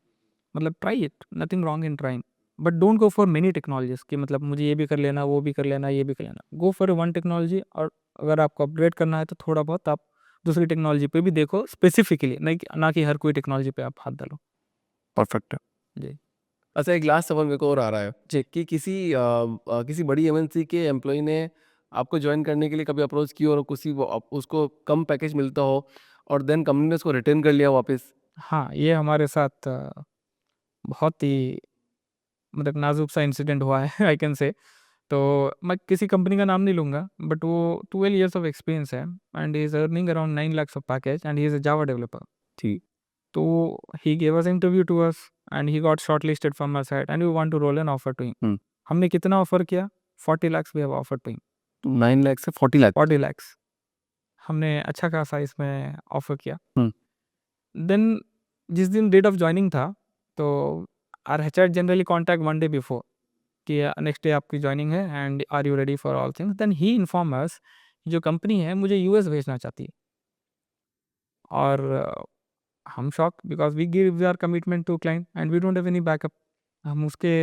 मतलब try it, nothing wrong in trying, but don't go for many technologies कि मतलब मुझे ये भी कर लेना, वो भी कर लेना, ये भी कर लेना, गो फॉर वन टेक्नोलॉजी। और अगर आपको अपग्रेड करना है तो थोड़ा बहुत आप दूसरी टेक्नोलॉजी पे भी देखो, स्पेसिफिकली नहीं ना कि हर कोई टेक्नोलॉजी पे आप हाथ डालो। परफेक्ट है। जी, अच्छा, एक लास्ट सवाल मेरे को और आ रहा है जी। कि किसी बड़ी एमएनसी के एम्प्लॉयी ने आपको जॉइन करने के लिए कभी अप्रोच की और उसको कम पैकेज मिलता हो और देन कंपनी ने उसको रिटेन कर लिया वापस? हाँ, ये हमारे साथ बहुत ही मतलब नाजुक सा इंसिडेंट हुआ है आई कैन से। तो मैं किसी कंपनी का नाम नहीं लूँगा, बट वो 12 इयर्स ऑफ एक्सपीरियंस है and he is earning around 9 lakhs of package and he is a Java developer. ठीक। तो he gave us interview to us and he got shortlisted from our side and we want to roll an offer to him. Hmm, हमने कितना offer किया? 40 lakhs we have offered to him. 9 lakh से 40 lakh. 40 lakhs हमने अच्छा खासा इसमें offer किया। हुँ, then जिस दिन डेट ऑफ जॉइनिंग था, तो our HR generally contact 1 day before कि नेक्स्ट डे आपकी जॉइनिंग है and are you ready for all things. Then he inform us, जो कंपनी है मुझे यूएस भेजना चाहती है। और हम shock because we give our commitment to client and we don't have any backup. हम उसके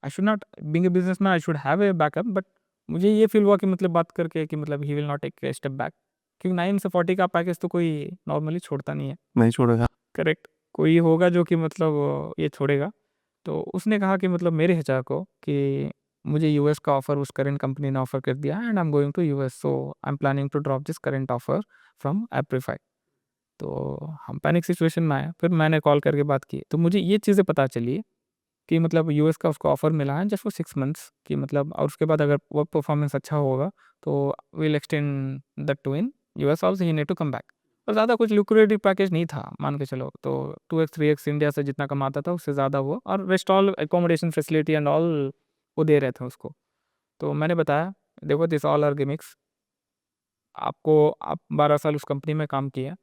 I should not being a businessman, I should have a backup, but मुझे ये फील हुआ कि मतलब बात करके कि मतलब he will not take a step back, क्योंकि 9 से 40 का पैकेज तो कोई नॉर्मली छोड़ता नहीं है। नहीं छोड़ेगा। करेक्ट, कोई होगा जो कि मतलब ये छोड़ेगा। तो उसने कहा कि मतलब मेरे एचआर को कि मुझे यूएस का ऑफ़र उस करंट कंपनी ने ऑफ़र कर दिया है and I am going to US, so I am planning to drop this current offer from Aprify. तो हम पैनिक सिचुएशन में आए, फिर मैंने कॉल करके बात की, तो मुझे ये चीज़ें पता चली कि मतलब यूएस का उसको ऑफ़र मिला है जस्ट फॉर 6 मंथ्स कि मतलब, और उसके बाद अगर वर्क परफॉर्मेंस अच्छा होगा तो will extend that to in US also, he need to come back. और ज़्यादा कुछ लुक्रेटिव पैकेज नहीं था, मान के चलो, तो 2x 3x इंडिया से जितना कमाता था उससे ज़्यादा वो, और rest all accommodation facility and all वो दे रहे थे उसको। तो मैंने बताया, देखो दिस ऑल आर गिमिक्स, आप 12 साल उस कंपनी में काम किया,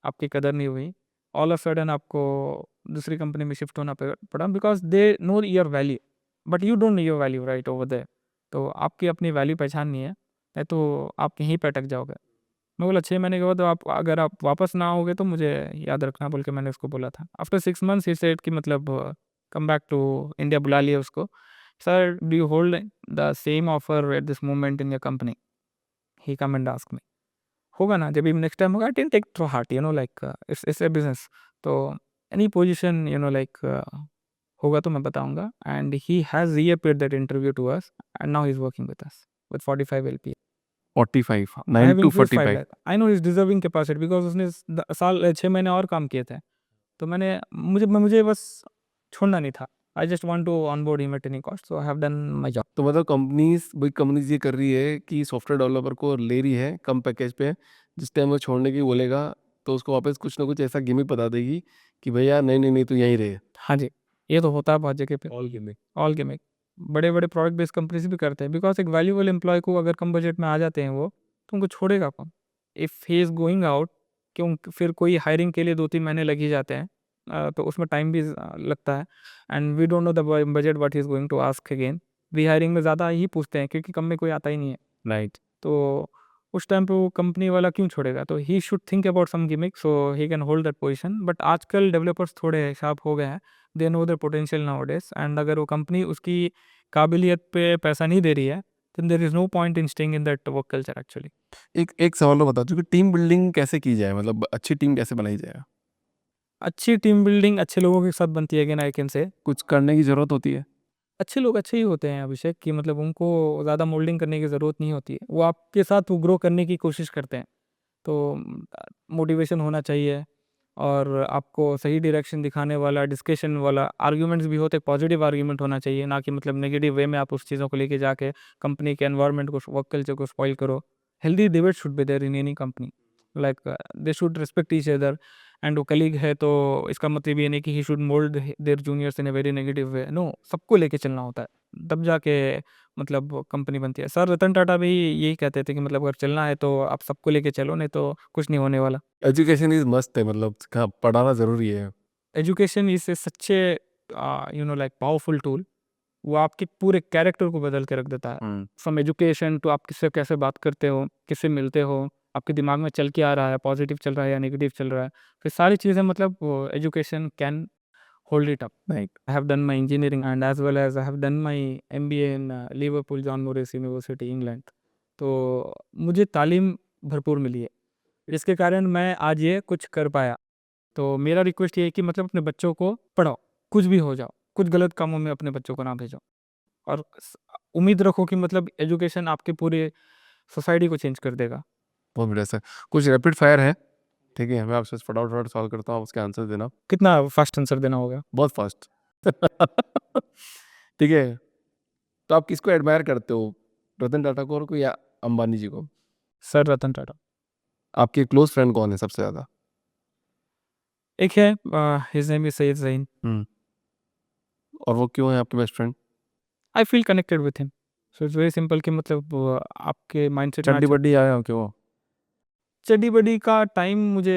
आपकी कदर नहीं हुई, ऑल ऑफ सडन आपको दूसरी कंपनी में शिफ्ट होना पड़ा because they know your value, but you don't know your value right over there. तो आपकी अपनी वैल्यू पहचान नहीं है, नहीं तो आप यहीं पे अटक जाओगे। मैं बोला 6 महीने के बाद तो आप अगर आप वापस ना आओगे तो मुझे याद रखना, बोल के मैंने उसको बोला था। आफ्टर 6 मंथ्स ही सेड कि मतलब कम बैक टू इंडिया, बुला लिया उसको। Sir, do you hold the same offer at this moment in your company? He come and ask me. होगा ना, जब भी नेक्स्ट टाइम होगा, I didn't take to heart, like it's a business. तो any position like होगा तो मैं बताऊंगा। And he has reappeared that interview to us and now he is working with us with 45 LPA। 45, I 9 have to increase 5 45। Lakh, I know is deserving capacity because उसने साल 6 महीने और काम किए थे। तो मुझे बस छोड़ना नहीं था। I just want to onboard him at any cost, so I have done my job. तो मतलब बिग कंपनीज़ ये कर रही है कि सॉफ्टवेयर डेवलपर को ले रही है कम पैकेज पे, जिस टाइम वो छोड़ने की बोलेगा, तो उसको वापस कुछ ना कुछ ऐसा गिमिक बता देगी कि भैया नहीं नहीं नहीं तू यहीं रहे। हाँ जी, ये तो होता है बहुत जगह पे। All gaming. ऑल गेमिंग बड़े-बड़े प्रोडक्ट बेस्ड कंपनीज़ भी करते हैं, बिकॉज़ एक वैल्यूएबल एम्प्लॉयी को अगर कम बजट में आ जाते हैं वो, तो उनको छोड़ेगा कौन? If he is going out, क्यों फिर कोई हायरिंग के लिए 2-3 महीने लग ही जाते हैं। तो उसमें टाइम भी लगता है, and we don't know the budget what he is going to ask again. Rehiring में ज़्यादा ही पूछते हैं, क्योंकि कम में कोई आता ही नहीं है। राइट। तो उस टाइम पे वो कंपनी वाला क्यों छोड़ेगा? तो he should think about some gimmick so he can hold that position. But आजकल डेवलपर्स थोड़े शार्प हो गए हैं, they know their potential nowadays, and अगर वो कंपनी उसकी काबिलियत पे पैसा नहीं दे रही है, then there is no point in staying in that work culture actually. एक एक सवाल और बता दो कि टीम बिल्डिंग कैसे की जाए, मतलब अच्छी टीम कैसे बनाई जाए? अच्छी टीम बिल्डिंग अच्छे लोगों के साथ बनती है, अगेन आई कैन से। कुछ करने की ज़रूरत होती है? अच्छे लोग अच्छे ही होते हैं अभिषेक, कि मतलब उनको ज़्यादा मोल्डिंग करने की ज़रूरत नहीं होती है। वो आपके साथ वो ग्रो करने की कोशिश करते हैं। तो मोटिवेशन होना चाहिए, और आपको सही डायरेक्शन दिखाने वाला, डिस्कशन वाला, आर्ग्यूमेंट्स भी हो तो एक पॉजिटिव आर्ग्यूमेंट होना चाहिए, ना कि मतलब नेगेटिव वे में आप उस चीज़ों को लेके जाके कंपनी के एनवायरनमेंट को, वर्क कल्चर को स्पॉइल करो। Healthy debate should be there in any company, like they should respect each other, and वो कलीग है तो इसका मतलब ये नहीं कि he should mould their juniors in a very negative way. No, सबको लेके चलना होता है, तब जाके मतलब कंपनी बनती है। सर रतन टाटा भी यही कहते थे कि मतलब अगर चलना है तो आप सबको लेके चलो, नहीं तो कुछ नहीं होने वाला। एजुकेशन इज़ मस्ट है, मतलब हाँ, पढ़ाना ज़रूरी है। Education is a such A like powerful tool. वो आपके पूरे कैरेक्टर को बदल के रख देता है। हुँ। फ्रॉम एजुकेशन टू आप किससे कैसे बात करते हो, किससे मिलते हो, आपके दिमाग में चल क्या आ रहा है, पॉजिटिव चल रहा है या नेगेटिव चल रहा है। फिर सारी चीज़ें मतलब education can hold it up. Right. I have done my engineering and as well as I have done my MBA in Liverpool John Moores University, England. तो मुझे तालीम भरपूर मिली है, जिसके कारण मैं आज ये कुछ कर पाया। तो मेरा रिक्वेस्ट ये है कि मतलब अपने बच्चों को पढ़ाओ, कुछ भी हो जाओ, कुछ गलत कामों में अपने बच्चों को ना भेजो, और उम्मीद रखो कि मतलब एजुकेशन आपके पूरे सोसाइटी को चेंज कर देगा। बहुत बढ़िया सर। कुछ रैपिड फायर है, ठीक है? मैं आपसे फटाफट सॉल्व करता हूँ, उसके आंसर देना। कितना फास्ट आंसर देना होगा? बहुत फास्ट। ठीक है? तो आप किसको एडमायर करते हो? रतन टाटा को और को या अंबानी जी को? सर रतन टाटा। आपके क्लोज़ फ्रेंड कौन है सबसे ज़्यादा? एक है, हिज नेम इज सैयद ज़हीन। हुँ। और वो क्यों है आपके best friend? I feel connected with him. So it's very simple कि मतलब आपके माइंडसेट मैच। चड्डी-बड्डी आया हो क्या वो? चड्डी-बड्डी का टाइम मुझे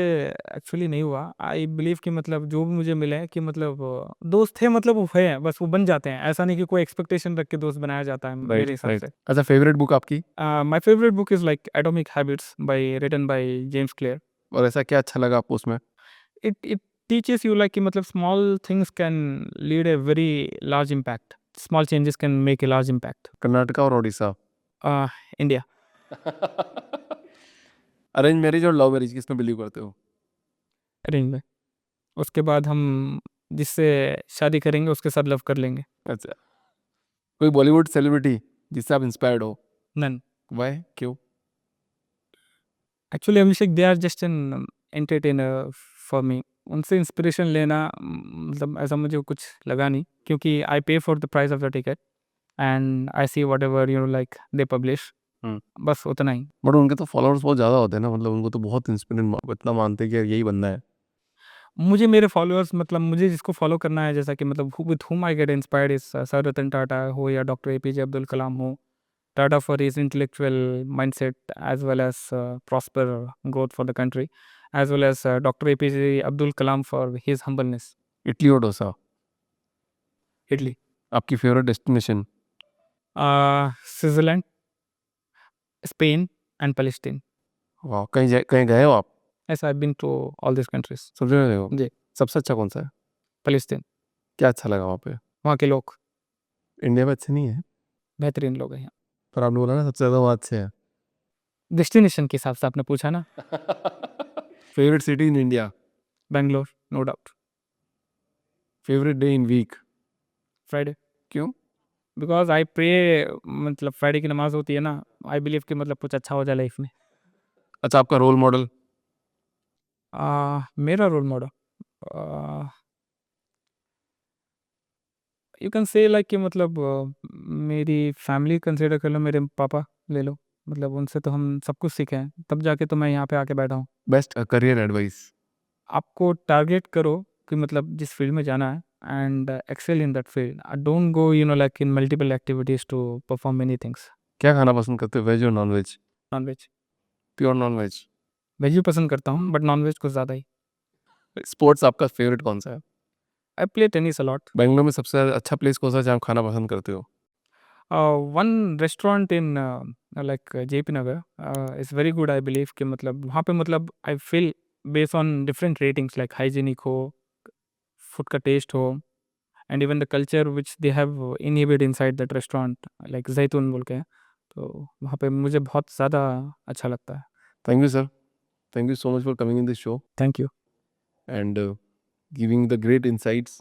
एक्चुअली नहीं हुआ। आई बिलीव कि मतलब जो भी मुझे मिले कि मतलब दोस्त थे, मतलब वो है, बस वो बन जाते हैं। ऐसा नहीं कि कोई एक्सपेक्टेशन रख के दोस्त बनाया जाता है राइट, मेरे हिसाब राइट। से। अच्छा, फेवरेट बुक आपकी? My favourite book is like atomic habits written by James Clear. और ऐसा क्या अच्छा लगा आपको उसमें? इट टीचेस यू लाइक कि मतलब small things can lead a very large impact. Small changes can make a large impact. Karnataka और ओडिशा? इंडिया। अरेंज मैरिज और लव मैरिज किसमें बिलीव करते हो? अरेंज में। उसके बाद हम जिससे शादी करेंगे उसके साथ लव कर लेंगे। अच्छा। कोई बॉलीवुड सेलिब्रिटी जिससे आप इंस्पायर्ड हो? नन। व्हाई? क्यों? Actually Abhishek, they are just an entertainer for me. उनसे इंस्पिरेशन लेना मतलब ऐसा मुझे कुछ लगा नहीं, क्योंकि I pay for the price of the ticket and I see whatever like they publish. Hmm. बस उतना ही। बट उनके तो फॉलोअर्स बहुत ज़्यादा होते हैं ना, मतलब उनको तो बहुत इंस्पिरेंट इतना मानते हैं कि यही बनना है। मुझे मेरे फॉलोअर्स, मतलब मुझे जिसको फॉलो करना है, जैसा कि मतलब with whom I get inspired is sir Ratan Tata हो या डॉक्टर APJ अब्दुल कलाम हो। Tata for his intellectual mindset as well as prosper growth for the country, as well as doctor APJ Abdul Kalam for his humbleness. Idli और डोसा? इटली। आपकी favourite destination? Switzerland, Spain and Palestine. वाह! कहीं गए हो आप? Yes, I've been to all these countries. सब जगह गए हो? जी। सबसे अच्छा कौन-सा है? पैलेस्टीन। क्या अच्छा लगा वहाँ पे? वहाँ के लोग इंडिया में अच्छे नहीं है? बेहतरीन लोग हैं यहाँ। पर आपने बोला ना सबसे ज़्यादा वहाँ अच्छे हैं। डेस्टिनेशन के हिसाब से आपने पूछा ना। Favourite city in India? Bangalore, no doubt. Favourite day in week? Friday. क्यों? बिकॉज़ आई प्रे, मतलब फ्राइडे की नमाज़ होती है ना, आई बिलीव कि मतलब कुछ अच्छा हो जाए लाइफ में। अच्छा, आपका रोल मॉडल? मेरा role model, uh, you can say like कि मतलब मेरी फैमिली कंसिडर कर लो, मेरे पापा ले लो। मतलब उनसे तो हम सब कुछ सीखे हैं, तब जाके तो मैं यहाँ पे आके बैठा हूँ। Best career advice? आपको टारगेट करो, कि मतलब जिस फील्ड में जाना है and excel in that field, I don't go like in multiple activities to perform many things. क्या खाना पसंद करते हो, वेज और non veg? Non veg. Pure non veg. Veg भी पसंद करता हूँ बट नॉन वेज कुछ ज़्यादा ही। स्पोर्ट्स आपका फेवरेट कौन सा है? I play tennis a lot. Bangalore में सबसे अच्छा प्लेस कौन सा है जहाँ आप खाना पसंद करते हो? One restaurant in like JP Nagar is very good, I believe कि मतलब वहाँ पे मतलब I feel based on different ratings like hygienic हो, फूड का टेस्ट हो and even the culture which they have inhibit inside that restaurant, like जैतून बोल के है। तो वहाँ पे मुझे बहुत ज़्यादा अच्छा लगता है। Thank you sir, thank you so much for coming in this show thank you. and giving the great insights